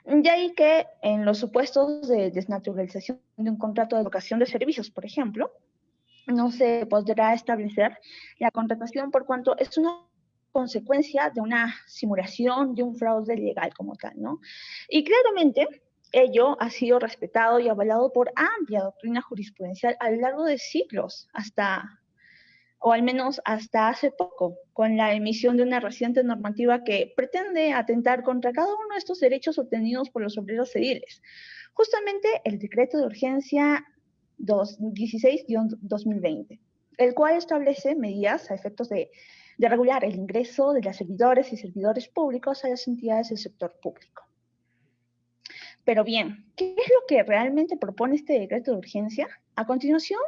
De ahí que en los supuestos de desnaturalización de un contrato de vocación de servicios, por ejemplo, no se podrá establecer la contratación por cuanto es una consecuencia de una simulación, de un fraude legal como tal, ¿no? Y claramente ello ha sido respetado y avalado por amplia doctrina jurisprudencial a lo largo de siglos, o al menos hasta hace poco, con la emisión de una reciente normativa que pretende atentar contra cada uno de estos derechos obtenidos por los obreros ediles. Justamente el decreto de urgencia 16-2020, el cual establece medidas a efectos de regular el ingreso de las servidores y servidores públicos a las entidades del sector público. Pero bien, ¿qué es lo que realmente propone este decreto de urgencia? A continuación,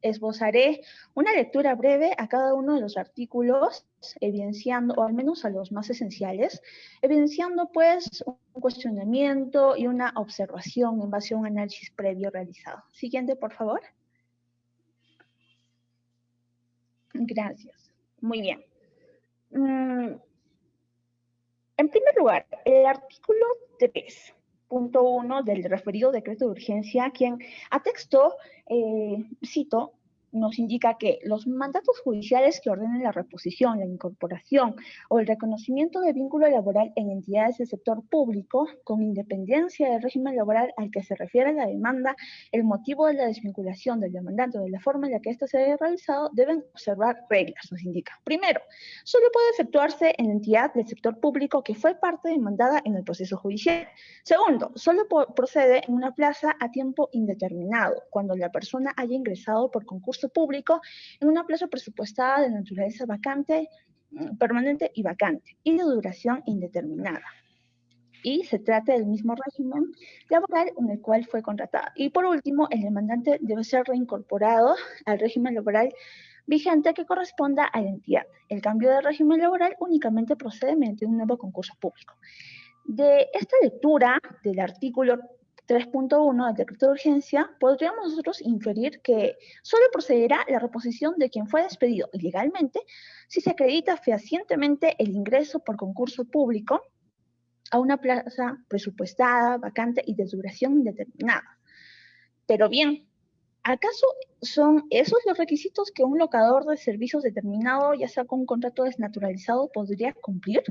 esbozaré una lectura breve a cada uno de los artículos, evidenciando, o al menos a los más esenciales, evidenciando pues un cuestionamiento y una observación en base a un análisis previo realizado. Siguiente, por favor. Gracias. Muy bien. En primer lugar, el artículo 3.1 del referido decreto de urgencia, quien a texto, cito, nos indica que los mandatos judiciales que ordenen la reposición, la incorporación o el reconocimiento de vínculo laboral en entidades del sector público, con independencia del régimen laboral al que se refiere la demanda, el motivo de la desvinculación del demandante o de la forma en la que ésta se haya realizado, deben observar reglas, nos indica. Primero, solo puede efectuarse en entidad del sector público que fue parte demandada en el proceso judicial. Segundo, solo procede en una plaza a tiempo indeterminado, cuando la persona haya ingresado por concurso público en una plaza presupuestada de naturaleza vacante, permanente y vacante, y de duración indeterminada. Y se trata del mismo régimen laboral en el cual fue contratada. Y por último, el demandante debe ser reincorporado al régimen laboral vigente que corresponda a la entidad. El cambio de régimen laboral únicamente procede mediante un nuevo concurso público. De esta lectura del artículo 3.1 del decreto de urgencia, podríamos nosotros inferir que solo procederá la reposición de quien fue despedido ilegalmente si se acredita fehacientemente el ingreso por concurso público a una plaza presupuestada, vacante y de duración indeterminada. Pero bien, ¿acaso son esos los requisitos que un locador de servicios determinado, ya sea con un contrato desnaturalizado, podría cumplir?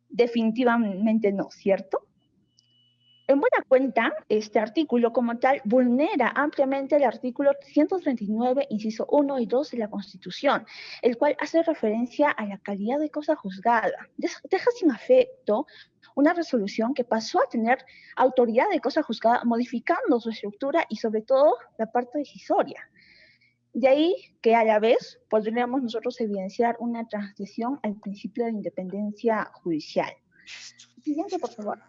Definitivamente no, ¿cierto? En buena cuenta, este artículo como tal vulnera ampliamente el artículo 139, inciso 1 y 2 de la Constitución, el cual hace referencia a la calidad de cosa juzgada. Deja sin efecto una resolución que pasó a tener autoridad de cosa juzgada, modificando su estructura y sobre todo la parte decisoria. De ahí que a la vez podríamos nosotros evidenciar una transgresión al principio de independencia judicial. Siguiente, por favor.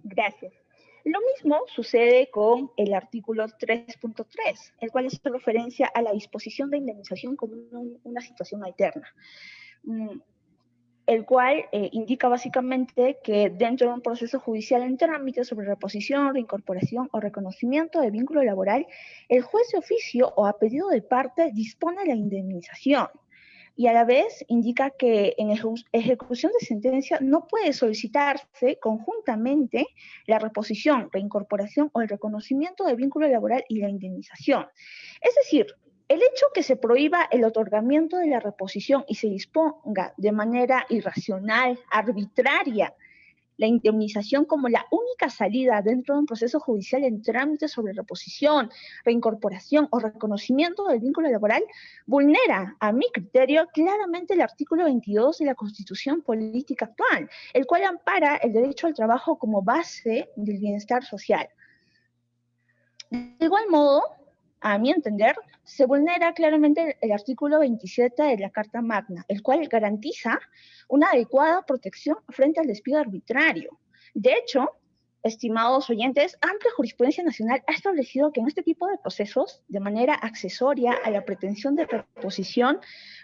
Gracias. Lo mismo sucede con el artículo 3.3, el cual hace referencia a la disposición de indemnización como una situación alterna, el cual indica básicamente que dentro de un proceso judicial en trámite sobre reposición, reincorporación o reconocimiento de vínculo laboral, el juez de oficio o a pedido de parte dispone la indemnización. Y a la vez indica que en ejecución de sentencia no puede solicitarse conjuntamente la reposición, reincorporación o el reconocimiento de vínculo laboral y la indemnización. Es decir, el hecho que se prohíba el otorgamiento de la reposición y se disponga de manera irracional, arbitraria, la indemnización como la única salida dentro de un proceso judicial en trámite sobre reposición, reincorporación o reconocimiento del vínculo laboral, vulnera, a mi criterio, claramente el artículo 22 de la Constitución Política actual, el cual ampara el derecho al trabajo como base del bienestar social. De igual modo, a mi entender, se vulnera claramente el artículo 27 de la Carta Magna, el cual garantiza una adecuada protección frente al despido arbitrario. De hecho, estimados oyentes, amplia jurisprudencia nacional ha establecido que en este tipo de procesos, de manera accesoria a la pretensión de reposición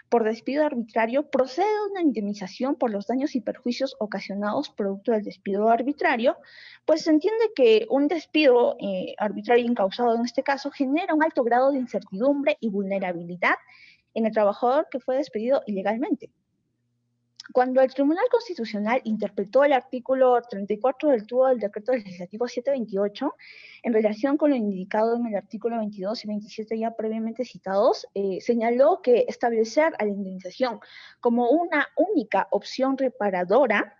por despido arbitrario, procede una indemnización por los daños y perjuicios ocasionados producto del despido arbitrario, pues se entiende que un despido arbitrario incausado en este caso genera un alto grado de incertidumbre y vulnerabilidad en el trabajador que fue despedido ilegalmente. Cuando el Tribunal Constitucional interpretó el artículo 34 del tubo del Decreto Legislativo 728, en relación con lo indicado en el artículo 22 y 27 ya previamente citados, señaló que establecer a la indemnización como una única opción reparadora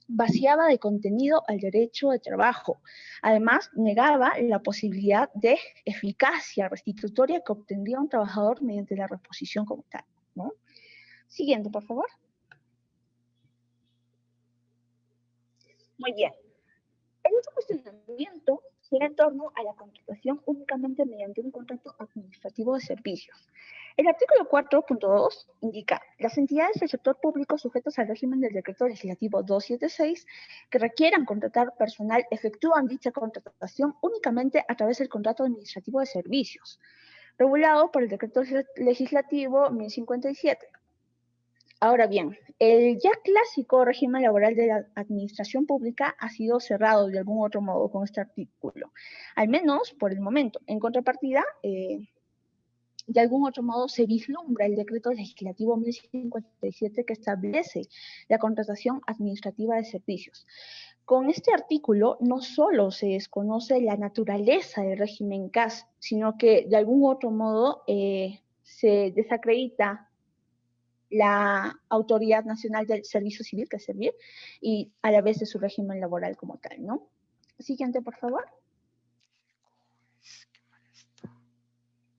vaciaba de contenido al derecho de trabajo. Además, negaba la posibilidad de eficacia restitutoria que obtendría un trabajador mediante la reposición como tal, ¿no? Siguiente, por favor. Muy bien. El otro cuestionamiento gira en torno a la contratación únicamente mediante un contrato administrativo de servicios. El artículo 4.2 indica: las entidades del sector público sujetas al régimen del Decreto Legislativo 276 que requieran contratar personal efectúan dicha contratación únicamente a través del contrato administrativo de servicios, regulado por el Decreto Legislativo 1057. Ahora bien, el ya clásico régimen laboral de la administración pública ha sido cerrado de algún otro modo con este artículo, al menos por el momento. En contrapartida, de algún otro modo se vislumbra el decreto legislativo 1057 que establece la contratación administrativa de servicios. Con este artículo no solo se desconoce la naturaleza del régimen CAS, sino que de algún otro modo se desacredita la Autoridad Nacional del Servicio Civil, que es SERVIR, y a la vez de su régimen laboral como tal, ¿no? Siguiente, por favor.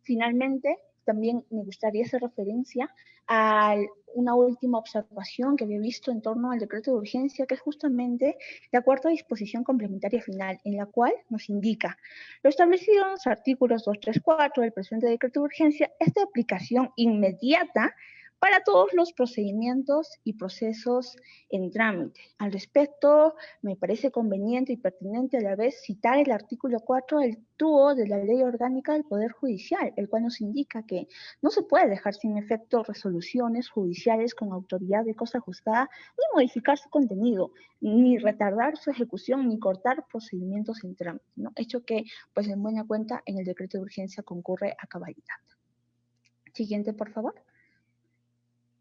Finalmente, también me gustaría hacer referencia a una última observación que había visto en torno al decreto de urgencia, que es justamente la cuarta disposición complementaria final, en la cual nos indica: lo establecido en los artículos 2, 3, 4 del presente decreto de urgencia es de aplicación inmediata para todos los procedimientos y procesos en trámite. Al respecto, me parece conveniente y pertinente a la vez citar el artículo 4 del TUO de la Ley Orgánica del Poder Judicial, el cual nos indica que no se puede dejar sin efecto resoluciones judiciales con autoridad de cosa juzgada, ni modificar su contenido, ni retardar su ejecución, ni cortar procedimientos en trámite, ¿no? Hecho que, pues en buena cuenta, en el decreto de urgencia concurre a cabalidad. Siguiente, por favor.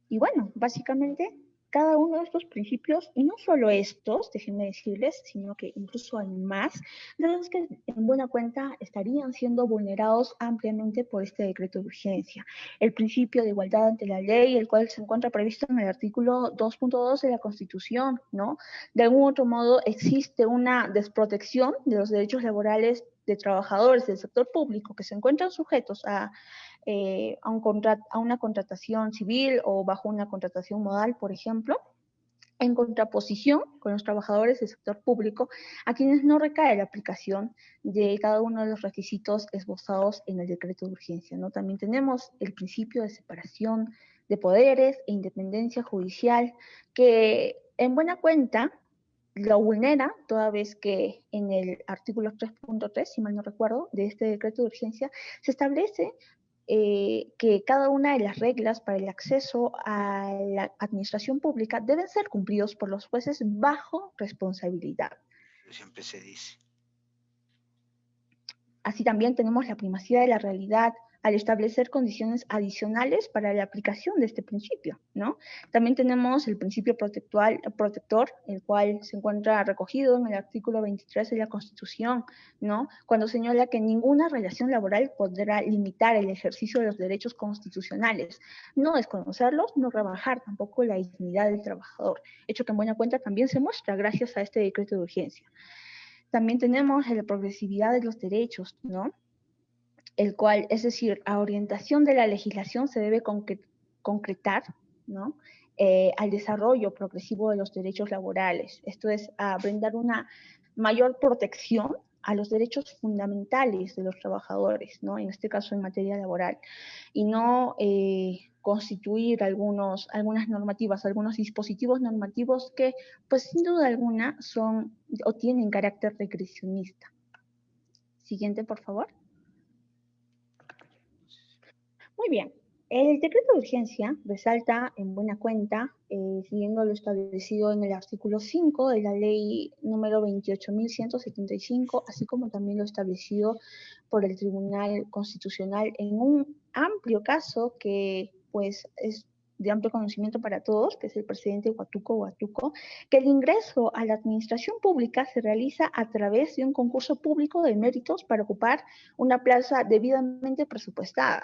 Y bueno, básicamente cada uno de estos principios, y no solo estos, déjenme decirles, sino que incluso hay más, de los que en buena cuenta estarían siendo vulnerados ampliamente por este decreto de urgencia. El principio de igualdad ante la ley, el cual se encuentra previsto en el artículo 2.2 de la Constitución, ¿no? De algún otro modo existe una desprotección de los derechos laborales de trabajadores del sector público que se encuentran sujetos a una contratación civil o bajo una contratación modal, por ejemplo, en contraposición con los trabajadores del sector público, a quienes no recae la aplicación de cada uno de los requisitos esbozados en el decreto de urgencia, ¿no? También tenemos el principio de separación de poderes e independencia judicial, que en buena cuenta lo vulnera, toda vez que en el artículo 3.3, si mal no recuerdo, de este decreto de urgencia, se establece que cada una de las reglas para el acceso a la administración pública deben ser cumplidos por los jueces bajo responsabilidad. Siempre se dice. Así también tenemos la primacía de la realidad al establecer condiciones adicionales para la aplicación de este principio, ¿no? También tenemos el principio protector, el cual se encuentra recogido en el artículo 23 de la Constitución, ¿no? Cuando señala que ninguna relación laboral podrá limitar el ejercicio de los derechos constitucionales, no desconocerlos, no rebajar tampoco la dignidad del trabajador, hecho que en buena cuenta también se muestra gracias a este decreto de urgencia. También tenemos la progresividad de los derechos, ¿no? El cual, es decir, a orientación de la legislación se debe concretar, ¿no? Al desarrollo progresivo de los derechos laborales. Esto es, a brindar una mayor protección a los derechos fundamentales de los trabajadores, ¿no? En este caso en materia laboral, y no constituir algunas normativas, algunos dispositivos normativos que, pues sin duda alguna, son o tienen carácter regresionista. Siguiente, por favor. Muy bien. El decreto de urgencia resalta en buena cuenta, siguiendo lo establecido en el artículo 5 de la ley número 28.175, así como también lo establecido por el Tribunal Constitucional en un amplio caso que pues es de amplio conocimiento para todos, que es el precedente Huatuco, que el ingreso a la administración pública se realiza a través de un concurso público de méritos para ocupar una plaza debidamente presupuestada.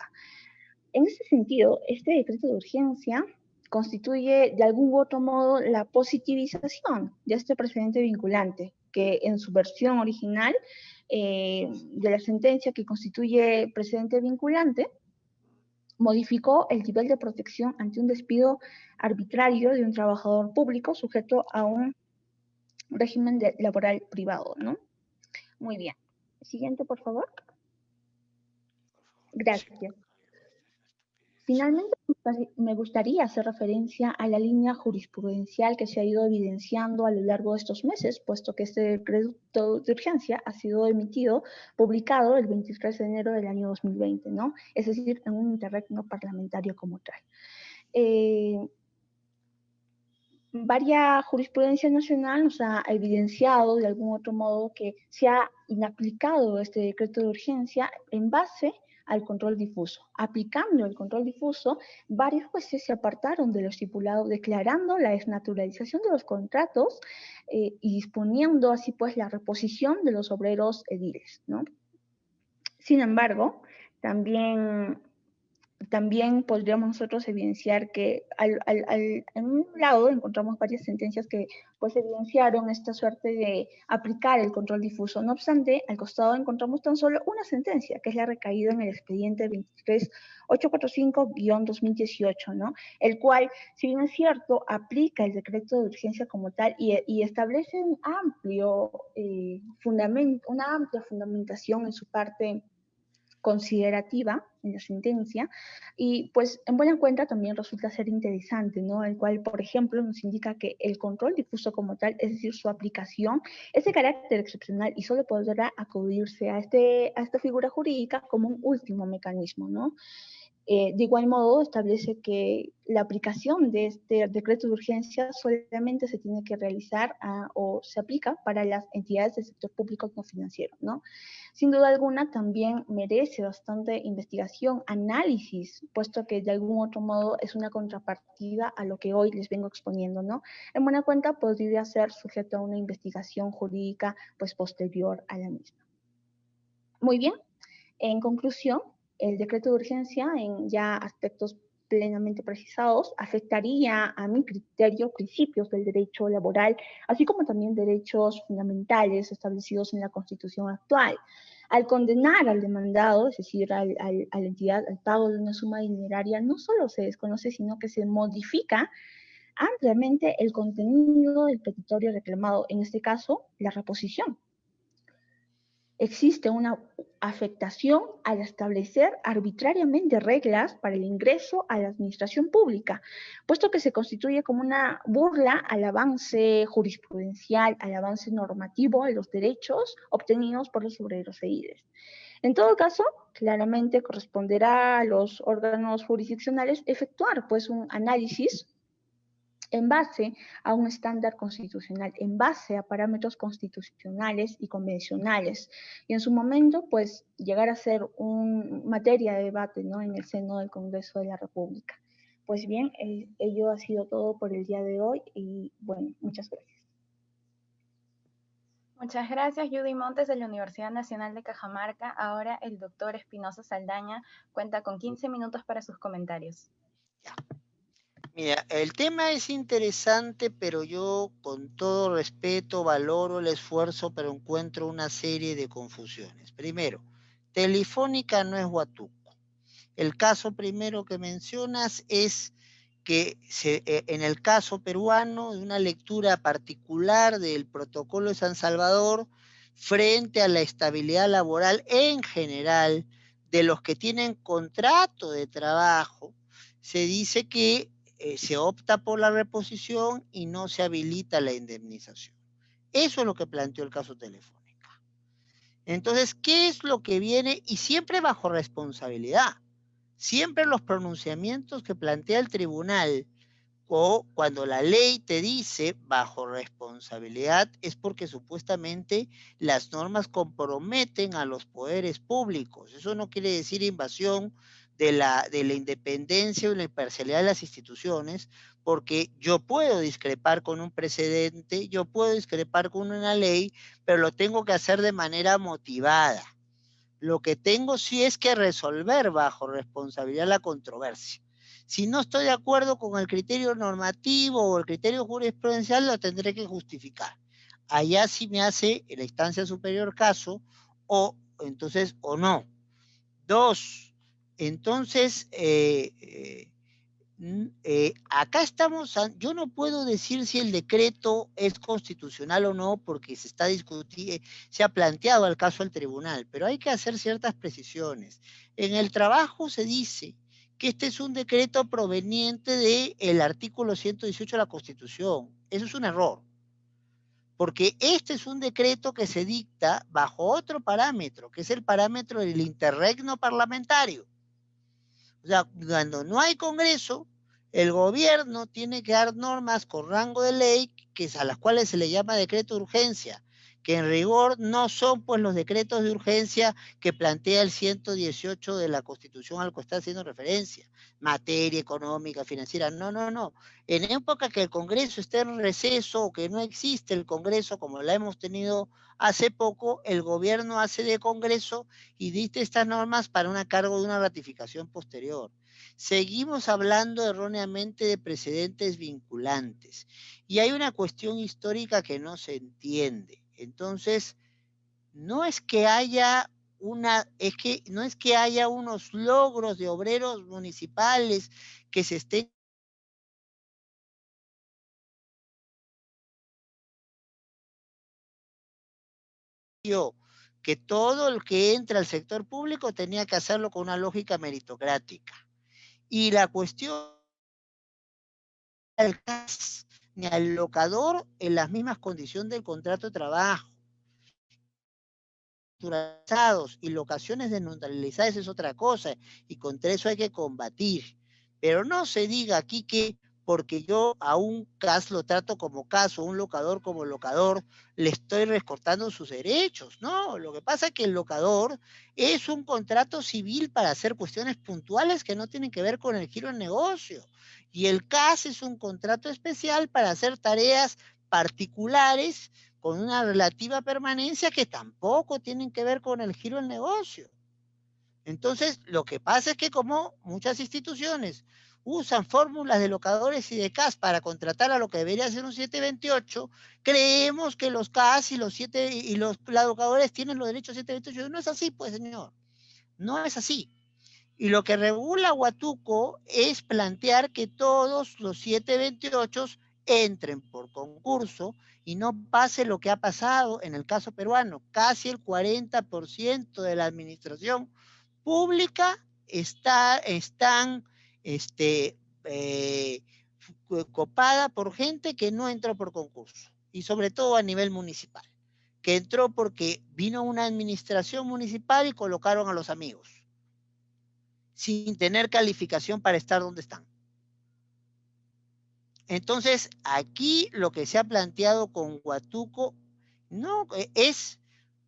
En ese sentido, este decreto de urgencia constituye de algún u otro modo la positivización de este precedente vinculante, que en su versión original de la sentencia que constituye precedente vinculante, modificó el nivel de protección ante un despido arbitrario de un trabajador público sujeto a un régimen laboral privado, ¿no? Muy bien. Siguiente, por favor. Gracias. Finalmente, me gustaría hacer referencia a la línea jurisprudencial que se ha ido evidenciando a lo largo de estos meses, puesto que este decreto de urgencia ha sido publicado el 23 de enero del año 2020, ¿no? Es decir, en un interregno parlamentario como tal. Varia jurisprudencia nacional nos ha evidenciado de algún otro modo que se ha inaplicado este decreto de urgencia en base al control difuso. Aplicando el control difuso, varios jueces se apartaron de lo estipulado, declarando la desnaturalización de los contratos y disponiendo así pues la reposición de los obreros ediles, ¿no? Sin embargo, también podríamos nosotros evidenciar que en un lado encontramos varias sentencias que pues evidenciaron esta suerte de aplicar el control difuso. No obstante, al costado encontramos tan solo una sentencia, que es la recaída en el expediente 23845-2018, ¿no? El cual, si bien es cierto, aplica el decreto de urgencia como tal y establece una amplia fundamentación en su parte considerativa en la sentencia, y pues en buena cuenta también resulta ser interesante, ¿no? El cual, por ejemplo, nos indica que el control difuso como tal, es decir, su aplicación, es de carácter excepcional y solo podrá acudirse a esta figura jurídica como un último mecanismo, ¿no? De igual modo, establece que la aplicación de este decreto de urgencia solamente se tiene que realizar o se aplica para las entidades del sector público no financiero, ¿no? Sin duda alguna, también merece bastante investigación, análisis, puesto que de algún otro modo es una contrapartida a lo que hoy les vengo exponiendo, ¿no? En buena cuenta, podría ser sujeto a una investigación jurídica, pues, posterior a la misma. Muy bien, en conclusión, el decreto de urgencia, en ya aspectos plenamente precisados, afectaría a mi criterio principios del derecho laboral, así como también derechos fundamentales establecidos en la Constitución actual. Al condenar al demandado, es decir, a la entidad al pago de una suma dineraria, no solo se desconoce, sino que se modifica ampliamente el contenido del petitorio reclamado, en este caso, la reposición. Existe una afectación al establecer arbitrariamente reglas para el ingreso a la administración pública, puesto que se constituye como una burla al avance jurisprudencial, al avance normativo de los derechos obtenidos por los obreros ediles. En todo caso, claramente corresponderá a los órganos jurisdiccionales efectuar pues un análisis en base a un estándar constitucional, en base a parámetros constitucionales y convencionales, y en su momento, pues, llegar a ser una materia de debate, ¿no?, en el seno del Congreso de la República. Pues bien, ello ha sido todo por el día de hoy, y bueno, muchas gracias. Muchas gracias, Judy Montes, de la Universidad Nacional de Cajamarca. Ahora el doctor Espinosa Saldaña cuenta con 15 minutos para sus comentarios. Mira, el tema es interesante, pero yo con todo respeto valoro el esfuerzo, pero encuentro una serie de confusiones. Primero, Telefónica no es Huatuco. El caso primero que mencionas es que en el caso peruano, de una lectura particular del protocolo de San Salvador, frente a la estabilidad laboral en general de los que tienen contrato de trabajo, se dice que se opta por la reposición y no se habilita la indemnización. Eso es lo que planteó el caso Telefónica. Entonces, ¿qué es lo que viene? Y siempre bajo responsabilidad. Siempre los pronunciamientos que plantea el tribunal o cuando la ley te dice bajo responsabilidad es porque supuestamente las normas comprometen a los poderes públicos. Eso no quiere decir invasión de la independencia o la imparcialidad de las instituciones, porque yo puedo discrepar con un precedente, yo puedo discrepar con una ley, pero lo tengo que hacer de manera motivada. Lo que tengo sí es que resolver bajo responsabilidad la controversia. Si no estoy de acuerdo con el criterio normativo o el criterio jurisprudencial, lo tendré que justificar. Allá sí me hace la instancia superior caso, o entonces, o no. Dos, entonces, acá estamos, yo no puedo decir si el decreto es constitucional o no, porque se está discutiendo, se ha planteado el caso al tribunal, pero hay que hacer ciertas precisiones. En el trabajo se dice que este es un decreto proveniente del artículo 118 de la Constitución. Eso es un error, porque este es un decreto que se dicta bajo otro parámetro, que es el parámetro del interregno parlamentario. O sea, cuando no hay Congreso, el gobierno tiene que dar normas con rango de ley a las cuales se le llama decreto de urgencia. que en rigor no son pues los decretos de urgencia que plantea el 118 de la Constitución al que está haciendo referencia, materia económica, financiera, no, no, no. En época que el Congreso esté en receso o que no existe el Congreso como la hemos tenido hace poco, el gobierno hace de Congreso y dicta estas normas para un cargo de una ratificación posterior. Seguimos hablando erróneamente de precedentes vinculantes y hay una cuestión histórica que no se entiende. Entonces, no es que haya no es que haya unos logros de obreros municipales que se estén que todo el que entra al sector público tenía que hacerlo con una lógica meritocrática. Y la cuestión del CAS ni al locador en las mismas condiciones del contrato de trabajo. Y locaciones desnaturalizadas es otra cosa, y contra eso hay que combatir. Pero no se diga aquí que porque yo a un CAS lo trato como CAS o un locador como locador, le estoy recortando sus derechos. No, lo que pasa es que el locador es un contrato civil para hacer cuestiones puntuales que no tienen que ver con el giro del negocio. Y el CAS es un contrato especial para hacer tareas particulares con una relativa permanencia que tampoco tienen que ver con el giro del negocio. Entonces, lo que pasa es que como muchas instituciones usan fórmulas de locadores y de CAS para contratar a lo que debería ser un 728, creemos que los CAS y los locadores tienen los derechos 728. No es así, pues, señor. No es así. Y lo que regula Huatuco es plantear que todos los 728 entren por concurso y no pase lo que ha pasado en el caso peruano. Casi el 40% de la administración pública están copada por gente que no entró por concurso, y sobre todo a nivel municipal, que entró porque vino una administración municipal y colocaron a los amigos, sin tener calificación para estar donde están. Entonces, aquí lo que se ha planteado con Huatuco no es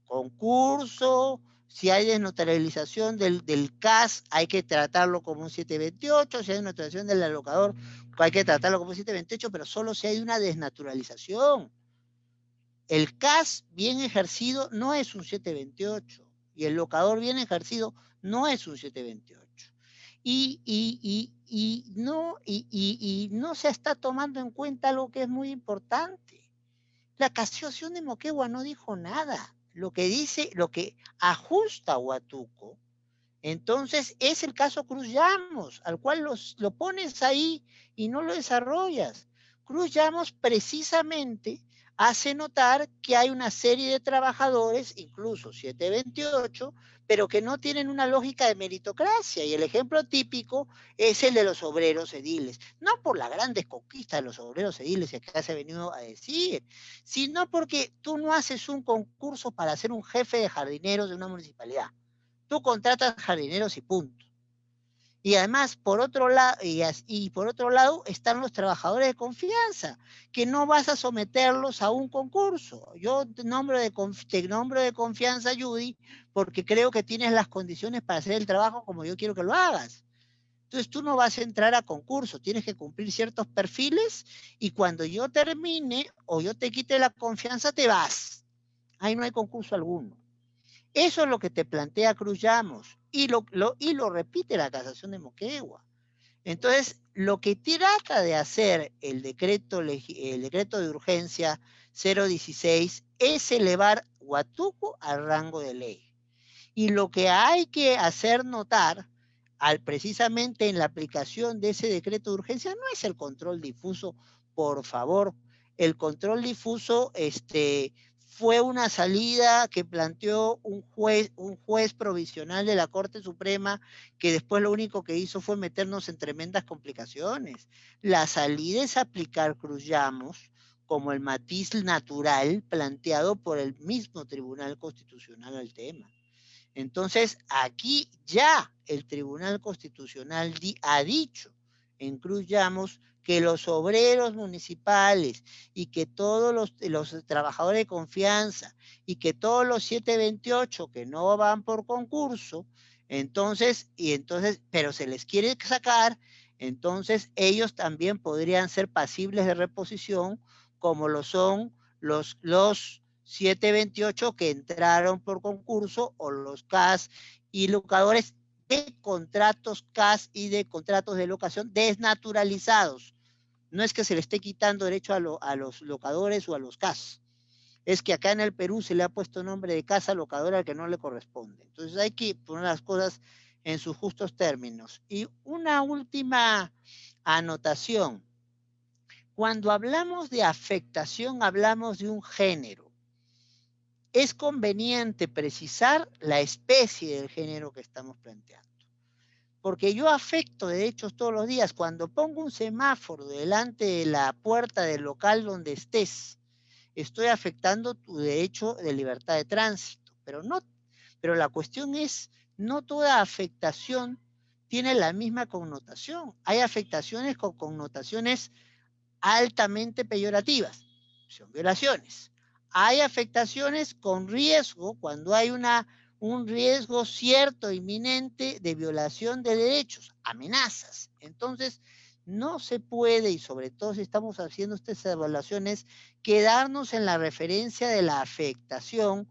concurso. Si hay desnotarialización del CAS, hay que tratarlo como un 728. Si hay desnotarialización del alocador, hay que tratarlo como un 728, pero solo si hay una desnaturalización. El CAS bien ejercido no es un 728 y el locador bien ejercido no es un 728. Y no se está tomando en cuenta algo que es muy importante. La Casación de Moquegua no dijo nada. Lo que dice, lo que ajusta a Huatuco, entonces es el caso Cruz Llamos, al cual lo pones ahí y no lo desarrollas. Cruz Llamos precisamente hace notar que hay una serie de trabajadores, incluso 728, pero que no tienen una lógica de meritocracia. Y el ejemplo típico es el de los obreros ediles. No por la grandes conquista de los obreros ediles que acá se ha venido a decir, sino porque tú no haces un concurso para ser un jefe de jardineros de una municipalidad. Tú contratas jardineros y punto. Y además, por otro lado, están los trabajadores de confianza, que no vas a someterlos a un concurso. Yo te nombro de confianza, Judy, porque creo que tienes las condiciones para hacer el trabajo como yo quiero que lo hagas. Entonces tú no vas a entrar a concurso, tienes que cumplir ciertos perfiles y cuando yo termine o yo te quite la confianza, te vas. Ahí no hay concurso alguno. Eso es lo que te plantea Cruz Llamos y lo repite la Casación de Moquegua. Entonces, lo que trata de hacer el decreto de urgencia 016 es elevar Huatuco al rango de ley. Y lo que hay que hacer notar precisamente en la aplicación de ese decreto de urgencia no es el control difuso, por favor. El control difuso fue una salida que planteó un juez provisional de la Corte Suprema, que después lo único que hizo fue meternos en tremendas complicaciones. La salida es aplicar Cruz Llamos como el matiz natural planteado por el mismo Tribunal Constitucional al tema. Entonces, aquí ya el Tribunal Constitucional ha dicho en Cruz Llamos que los obreros municipales y que todos los trabajadores de confianza y que todos los 728 que no van por concurso, pero se les quiere sacar, entonces ellos también podrían ser pasibles de reposición, como lo son los 728 que entraron por concurso, o los CAS y locadores de contratos CAS y de contratos de locación desnaturalizados. No es que se le esté quitando derecho a los locadores o a los CAS. Es que acá en el Perú se le ha puesto nombre de casa locadora al que no le corresponde. Entonces hay que poner las cosas en sus justos términos. Y una última anotación. Cuando hablamos de afectación, hablamos de un género. Es conveniente precisar la especie del género que estamos planteando. Porque yo afecto derechos todos los días. Cuando pongo un semáforo delante de la puerta del local donde estés, estoy afectando tu derecho de libertad de tránsito. Pero la cuestión es, no toda afectación tiene la misma connotación. Hay afectaciones con connotaciones altamente peyorativas, son violaciones. Hay afectaciones con riesgo, cuando hay un riesgo cierto, inminente, de violación de derechos, amenazas. Entonces, no se puede, y sobre todo si estamos haciendo estas evaluaciones, quedarnos en la referencia de la afectación.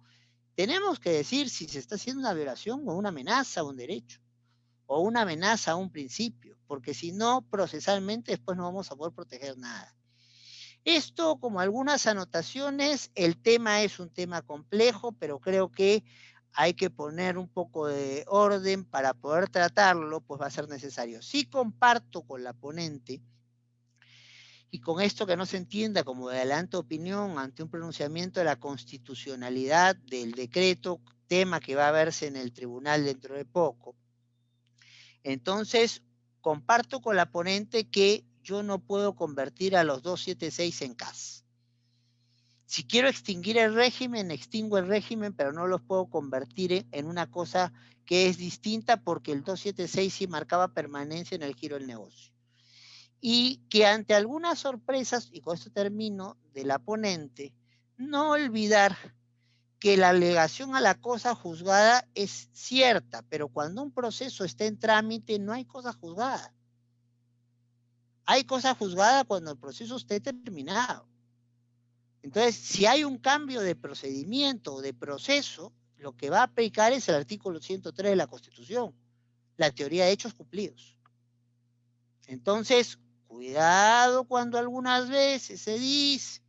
Tenemos que decir si se está haciendo una violación o una amenaza a un derecho, o una amenaza a un principio, porque si no, procesalmente después no vamos a poder proteger nada. Esto, como algunas anotaciones, el tema es un tema complejo, pero creo que hay que poner un poco de orden para poder tratarlo, pues va a ser necesario. Sí comparto con la ponente, y con esto que no se entienda como de adelanto de opinión ante un pronunciamiento de la constitucionalidad del decreto, tema que va a verse en el tribunal dentro de poco. Entonces, comparto con la ponente que yo no puedo convertir a los 276 en CAS. Si quiero extinguir el régimen, extingo el régimen, pero no los puedo convertir en una cosa que es distinta, porque el 276 sí marcaba permanencia en el giro del negocio. Y que ante algunas sorpresas, y con esto termino, de la ponente, no olvidar que la alegación a la cosa juzgada es cierta, pero cuando un proceso está en trámite no hay cosa juzgada. Hay cosa juzgada cuando el proceso esté terminado. Entonces, si hay un cambio de procedimiento o de proceso, lo que va a aplicar es el artículo 103 de la Constitución, la teoría de hechos cumplidos. Entonces, cuidado cuando algunas veces se dice,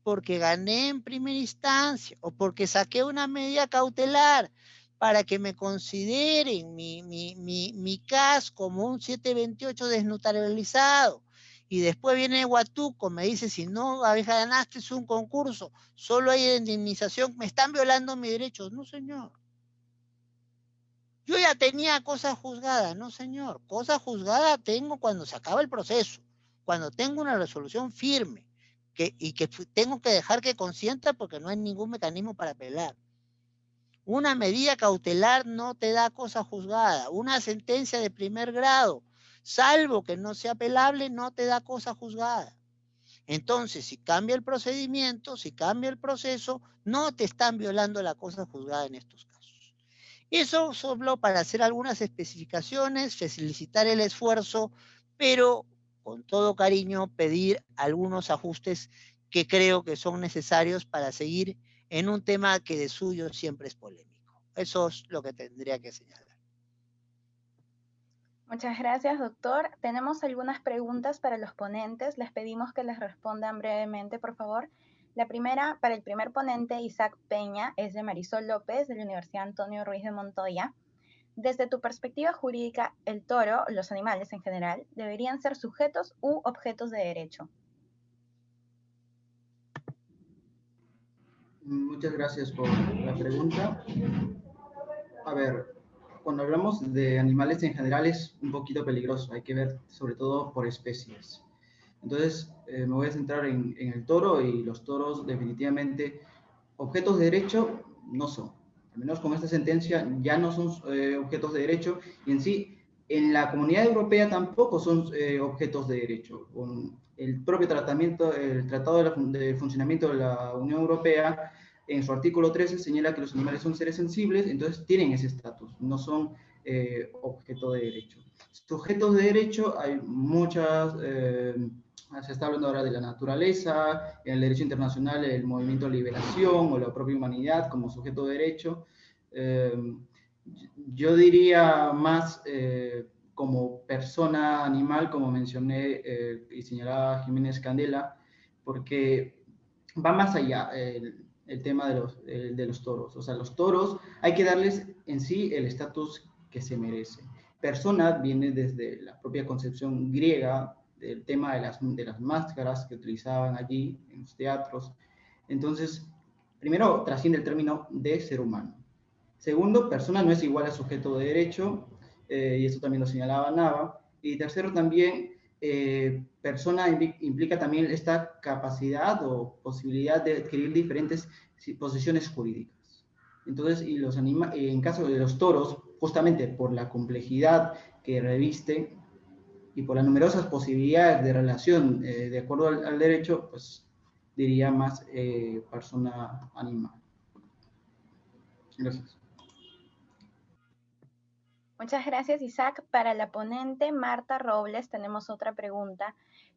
porque gané en primera instancia o porque saqué una medida cautelar para que me consideren mi CAS como un 728 desnaturalizado, y después viene Huatuco, me dice, si no ganaste un concurso, solo hay indemnización, me están violando mis derechos. No, señor. Yo ya tenía cosa juzgada. No, señor. Cosa juzgada tengo cuando se acaba el proceso, cuando tengo una resolución firme, y que tengo que dejar que consienta porque no hay ningún mecanismo para apelar. Una medida cautelar no te da cosa juzgada. Una sentencia de primer grado, salvo que no sea apelable, no te da cosa juzgada. Entonces, si cambia el procedimiento, si cambia el proceso, no te están violando la cosa juzgada en estos casos. Eso solo para hacer algunas especificaciones, felicitar el esfuerzo, pero con todo cariño pedir algunos ajustes que creo que son necesarios para seguir en un tema que de suyo siempre es polémico. Eso es lo que tendría que señalar. Muchas gracias, doctor. Tenemos algunas preguntas para los ponentes. Les pedimos que les respondan brevemente, por favor. La primera, para el primer ponente, Isaac Peña, es de Marisol López, de la Universidad Antonio Ruiz de Montoya. Desde tu perspectiva jurídica, el toro, los animales en general, ¿deberían ser sujetos u objetos de derecho? Muchas gracias por la pregunta. A ver, cuando hablamos de animales en general es un poquito peligroso, hay que ver sobre todo por especies. Entonces, me voy a centrar en el toro, y los toros definitivamente objetos de derecho no son. Al menos con esta sentencia ya no son objetos de derecho, y en sí En la Comunidad Europea tampoco son objetos de derecho. Con el propio tratamiento, el Tratado de Funcionamiento de la Unión Europea, en su artículo 13 señala que los animales son seres sensibles, entonces tienen ese estatus, no son objeto de derecho. Sujetos de derecho hay muchas, se está hablando ahora de la naturaleza, en el derecho internacional el movimiento de liberación o la propia humanidad como sujeto de derecho. Yo diría más como persona animal, como mencioné y señalaba Jiménez Candela, porque va más allá el tema de los toros. O sea, los toros hay que darles en sí el estatus que se merece. Persona viene desde la propia concepción griega del tema de las máscaras que utilizaban allí en los teatros. Entonces, primero trasciende el término de ser humano. Segundo, persona no es igual a sujeto de derecho, y eso también lo señalaba Nava. Y tercero, también, persona implica también esta capacidad o posibilidad de adquirir diferentes posiciones jurídicas. Entonces, en caso de los toros, justamente por la complejidad que reviste y por las numerosas posibilidades de relación de acuerdo al derecho, pues diría más persona animal. Gracias. Muchas gracias, Isaac. Para la ponente Marta Robles tenemos otra pregunta.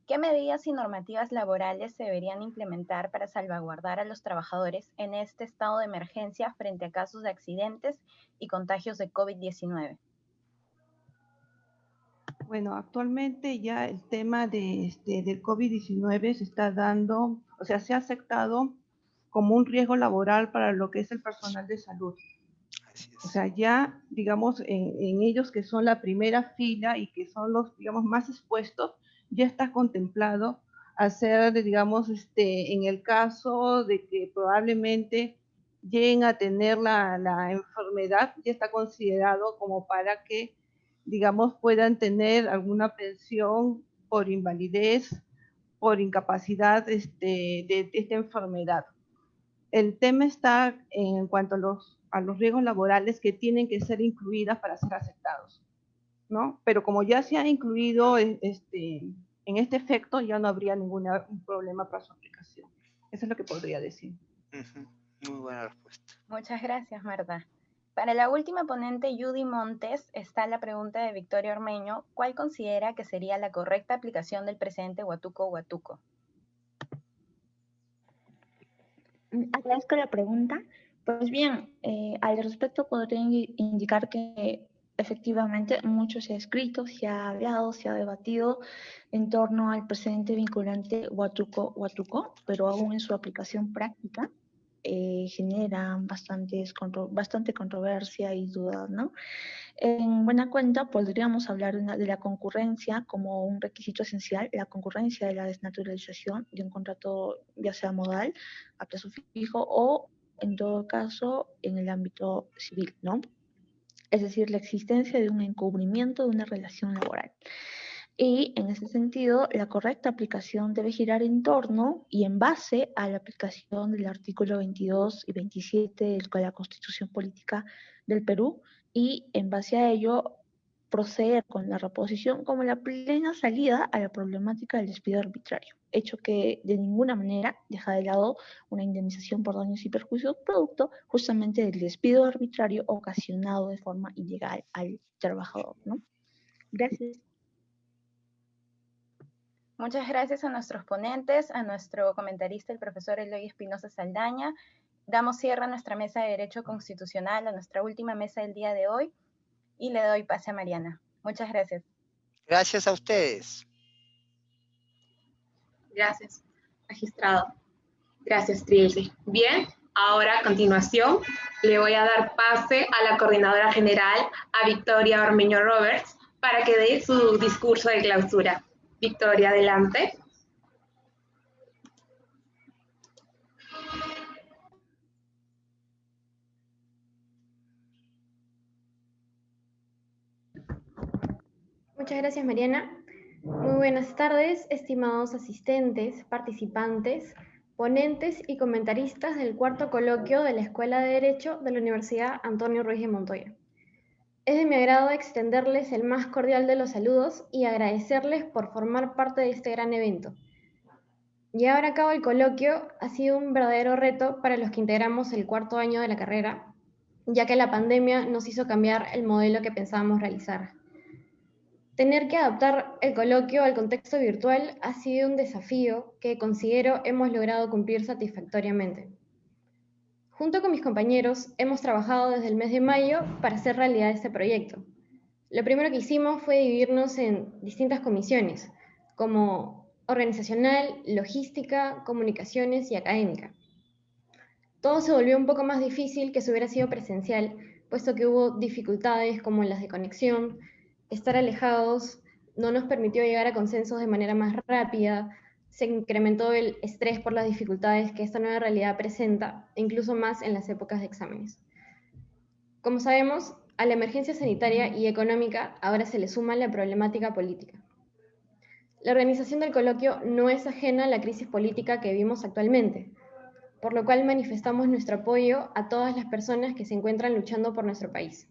¿Qué medidas y normativas laborales se deberían implementar para salvaguardar a los trabajadores en este estado de emergencia frente a casos de accidentes y contagios de COVID-19? Bueno, actualmente ya el tema del COVID-19 se está dando, o sea, se ha aceptado como un riesgo laboral para lo que es el personal de salud. O sea, ya, digamos, en ellos que son la primera fila y que son los, digamos, más expuestos, ya está contemplado hacer, digamos, en el caso de que probablemente lleguen a tener la enfermedad, ya está considerado como para que, digamos, puedan tener alguna pensión por invalidez, por incapacidad de esta enfermedad. El tema está en cuanto a los riesgos laborales que tienen que ser incluidas para ser aceptados, ¿no? Pero como ya se ha incluido en este efecto, ya no habría ningún problema para su aplicación. Eso es lo que podría decir. Muy buena respuesta. Muchas gracias, Marta. Para la última ponente, Judy Montes, está la pregunta de Victoria Ormeño. ¿Cuál considera que sería la correcta aplicación del presente Huatuco-Huatuco? Agradezco la pregunta. Pues bien, al respecto podría indicar que efectivamente mucho se ha escrito, se ha hablado, se ha debatido en torno al presente vinculante Huatuco-Huatuco, pero aún en su aplicación práctica genera bastante controversia y dudas, ¿no? En buena cuenta podríamos hablar de la concurrencia como un requisito esencial, la concurrencia de la desnaturalización de un contrato ya sea modal, a plazo fijo o en todo caso en el ámbito civil, ¿no? Es decir, la existencia de un encubrimiento de una relación laboral. Y en ese sentido, la correcta aplicación debe girar en torno y en base a la aplicación del artículo 22 y 27 de la Constitución Política del Perú, y en base a ello proceder con la reposición como la plena salida a la problemática del despido arbitrario, hecho que de ninguna manera deja de lado una indemnización por daños y perjuicios producto justamente del despido arbitrario ocasionado de forma ilegal al trabajador, ¿no? Gracias. Muchas gracias a nuestros ponentes, a nuestro comentarista, el profesor Eloy Espinosa Saldaña. Damos cierre a nuestra mesa de Derecho Constitucional, a nuestra última mesa del día de hoy, y le doy pase a Mariana. Muchas gracias. Gracias a ustedes. Gracias, magistrado. Gracias, Trilce. Bien, ahora a continuación le voy a dar pase a la coordinadora general, a Victoria Ormeño Roberts, para que dé su discurso de clausura. Victoria, adelante. Muchas gracias, Mariana. Muy buenas tardes, estimados asistentes, participantes, ponentes y comentaristas del cuarto coloquio de la Escuela de Derecho de la Universidad Antonio Ruiz de Montoya. Es de mi agrado extenderles el más cordial de los saludos y agradecerles por formar parte de este gran evento. Llevar a cabo el coloquio ha sido un verdadero reto para los que integramos el cuarto año de la carrera, ya que la pandemia nos hizo cambiar el modelo que pensábamos realizar. Tener que adaptar el coloquio al contexto virtual ha sido un desafío que considero hemos logrado cumplir satisfactoriamente. Junto con mis compañeros, hemos trabajado desde el mes de mayo para hacer realidad este proyecto. Lo primero que hicimos fue dividirnos en distintas comisiones, como organizacional, logística, comunicaciones y académica. Todo se volvió un poco más difícil que si hubiera sido presencial, puesto que hubo dificultades como las de conexión, estar alejados no nos permitió llegar a consensos de manera más rápida, se incrementó el estrés por las dificultades que esta nueva realidad presenta, incluso más en las épocas de exámenes. Como sabemos, a la emergencia sanitaria y económica ahora se le suma la problemática política. La organización del coloquio no es ajena a la crisis política que vivimos actualmente, por lo cual manifestamos nuestro apoyo a todas las personas que se encuentran luchando por nuestro país.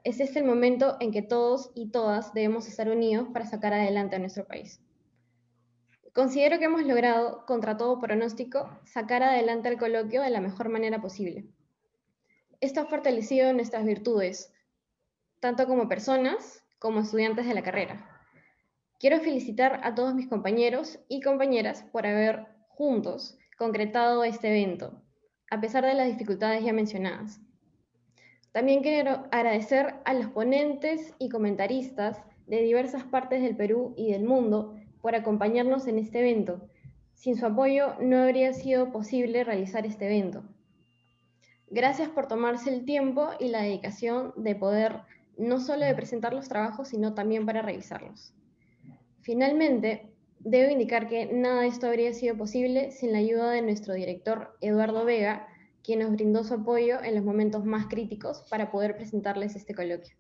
Es este el momento en que todos y todas debemos estar unidos para sacar adelante a nuestro país. Considero que hemos logrado, contra todo pronóstico, sacar adelante el coloquio de la mejor manera posible. Esto ha fortalecido nuestras virtudes, tanto como personas como estudiantes de la carrera. Quiero felicitar a todos mis compañeros y compañeras por haber juntos concretado este evento, a pesar de las dificultades ya mencionadas. También quiero agradecer a los ponentes y comentaristas de diversas partes del Perú y del mundo por acompañarnos en este evento. Sin su apoyo no habría sido posible realizar este evento. Gracias por tomarse el tiempo y la dedicación de poder no solo de presentar los trabajos, sino también para revisarlos. Finalmente, debo indicar que nada de esto habría sido posible sin la ayuda de nuestro director Eduardo Vega, quien nos brindó su apoyo en los momentos más críticos para poder presentarles este coloquio.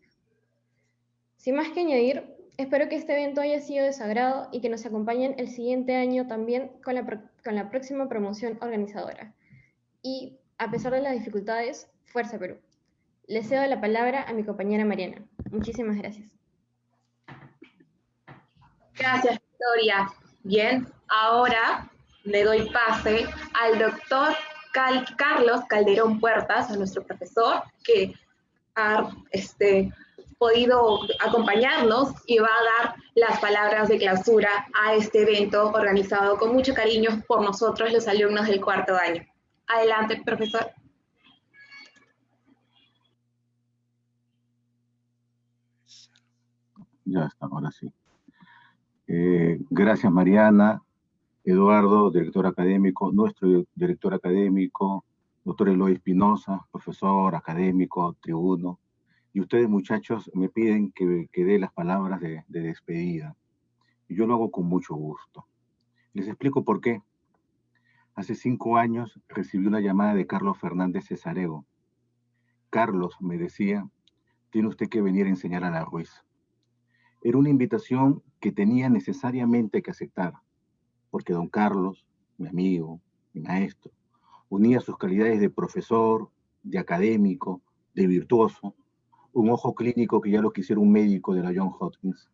Sin más que añadir, espero que este evento haya sido de su agrado y que nos acompañen el siguiente año también con la próxima promoción organizadora. Y, a pesar de las dificultades, Fuerza Perú. Le cedo la palabra a mi compañera Mariana. Muchísimas gracias. Gracias, Victoria. Bien, ahora le doy pase al doctor Carlos Calderón Puertas, a nuestro profesor, que ha podido acompañarnos y va a dar las palabras de clausura a este evento organizado con mucho cariño por nosotros, los alumnos del cuarto año. Adelante, profesor. Ya está, ahora sí. Gracias, Mariana, Eduardo, director académico, nuestro director académico, doctor Eloy Espinosa, profesor académico, tribuno, y ustedes, muchachos, me piden que dé las palabras de despedida. Y yo lo hago con mucho gusto. Les explico por qué. Hace 5 años recibí una llamada de Carlos Fernández Cesareo. Carlos me decía, tiene usted que venir a enseñar a la Ruiz. Era una invitación que tenía necesariamente que aceptar, porque don Carlos, mi amigo, mi maestro, unía sus calidades de profesor, de académico, de virtuoso, un ojo clínico que ya lo quisiera un médico de la Johns Hopkins.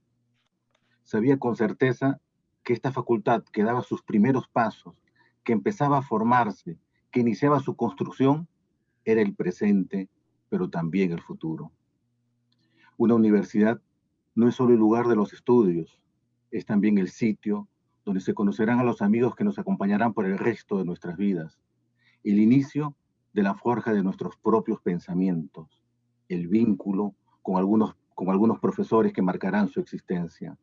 Sabía con certeza que esta facultad que daba sus primeros pasos, que empezaba a formarse, que iniciaba su construcción, era el presente, pero también el futuro. Una universidad no es solo el lugar de los estudios, es también el sitio donde se conocerán a los amigos que nos acompañarán por el resto de nuestras vidas, el inicio de la forja de nuestros propios pensamientos, el vínculo con algunos profesores que marcarán su existencia.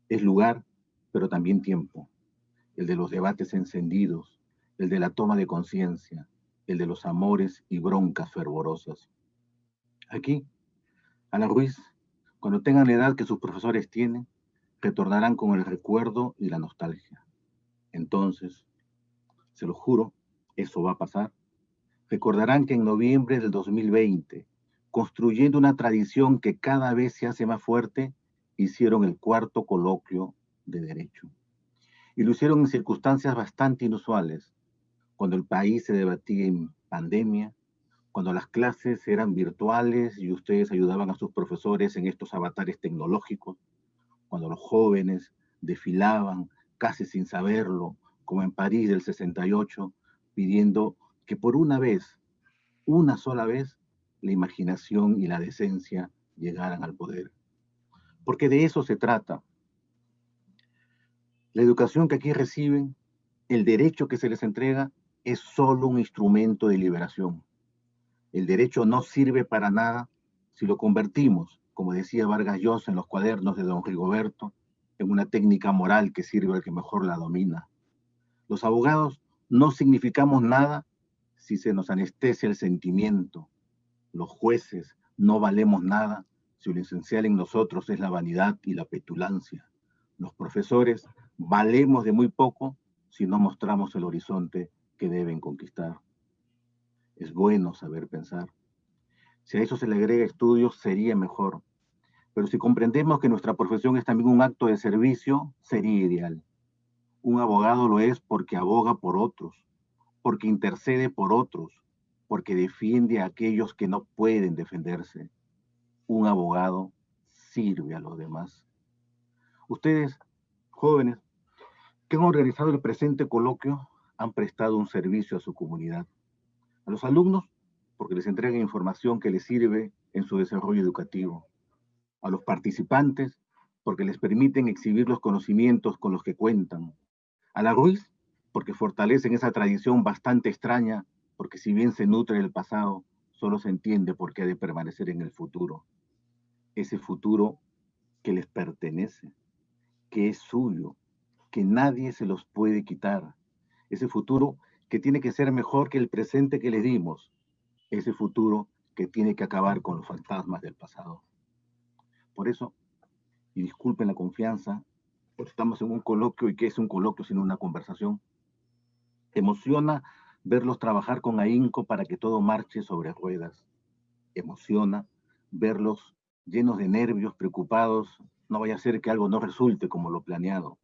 Es lugar, pero también tiempo, el de los debates encendidos, el de la toma de conciencia, el de los amores y broncas fervorosas. Aquí, a la Ruiz, cuando tengan la edad que sus profesores tienen, retornarán con el recuerdo y la nostalgia. Entonces, se lo juro, eso va a pasar. Recordarán que en noviembre del 2020, construyendo una tradición que cada vez se hace más fuerte, hicieron el cuarto coloquio de Derecho. Y lo hicieron en circunstancias bastante inusuales, cuando el país se debatía en pandemia, cuando las clases eran virtuales y ustedes ayudaban a sus profesores en estos avatares tecnológicos, cuando los jóvenes desfilaban casi sin saberlo, como en París del 68, pidiendo que por una vez, una sola vez, la imaginación y la decencia llegaran al poder. Porque de eso se trata. La educación que aquí reciben, el derecho que se les entrega, es solo un instrumento de liberación. El derecho no sirve para nada si lo convertimos, como decía Vargas Llosa en los cuadernos de don Rigoberto, en una técnica moral que sirve al que mejor la domina. Los abogados no significamos nada si se nos anestesia el sentimiento. Los jueces no valemos nada si lo esencial en nosotros es la vanidad y la petulancia. Los profesores valemos de muy poco si no mostramos el horizonte que deben conquistar. Es bueno saber pensar. Si a eso se le agrega estudios, sería mejor. Pero si comprendemos que nuestra profesión es también un acto de servicio, sería ideal. Un abogado lo es porque aboga por otros, porque intercede por otros, porque defiende a aquellos que no pueden defenderse. Un abogado sirve a los demás. Ustedes, jóvenes, que han organizado el presente coloquio, han prestado un servicio a su comunidad. A los alumnos, porque les entregan información que les sirve en su desarrollo educativo. A los participantes, porque les permiten exhibir los conocimientos con los que cuentan. A la Ruiz, porque fortalecen esa tradición bastante extraña, porque si bien se nutre del pasado, solo se entiende por qué ha de permanecer en el futuro. Ese futuro que les pertenece, que es suyo, que nadie se los puede quitar. Ese futuro que tiene que ser mejor que el presente que les dimos. Ese futuro que tiene que acabar con los fantasmas del pasado. Por eso, y disculpen la confianza, porque estamos en un coloquio, y que es un coloquio sino una conversación, emociona verlos trabajar con ahínco para que todo marche sobre ruedas. Emociona verlos llenos de nervios, preocupados, no vaya a ser que algo no resulte como lo planeado.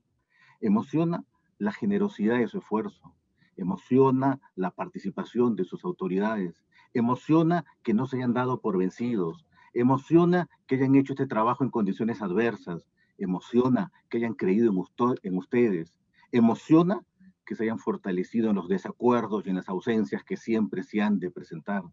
Emociona la generosidad de su esfuerzo. Emociona la participación de sus autoridades. Emociona que no se hayan dado por vencidos. Emociona que hayan hecho este trabajo en condiciones adversas. Emociona que hayan creído en ustedes. Emociona que se hayan fortalecido en los desacuerdos y en las ausencias que siempre se han de presentar.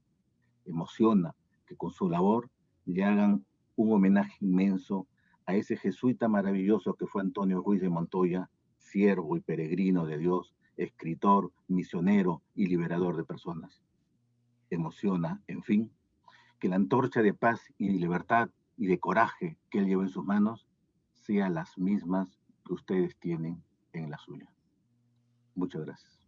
Emociona que con su labor le hagan un homenaje inmenso a ese jesuita maravilloso que fue Antonio Ruiz de Montoya, siervo y peregrino de Dios, escritor, misionero y liberador de personas. Emociona, en fin, que la antorcha de paz y de libertad y de coraje que él lleva en sus manos sean las mismas que ustedes tienen en la suya. Muchas gracias.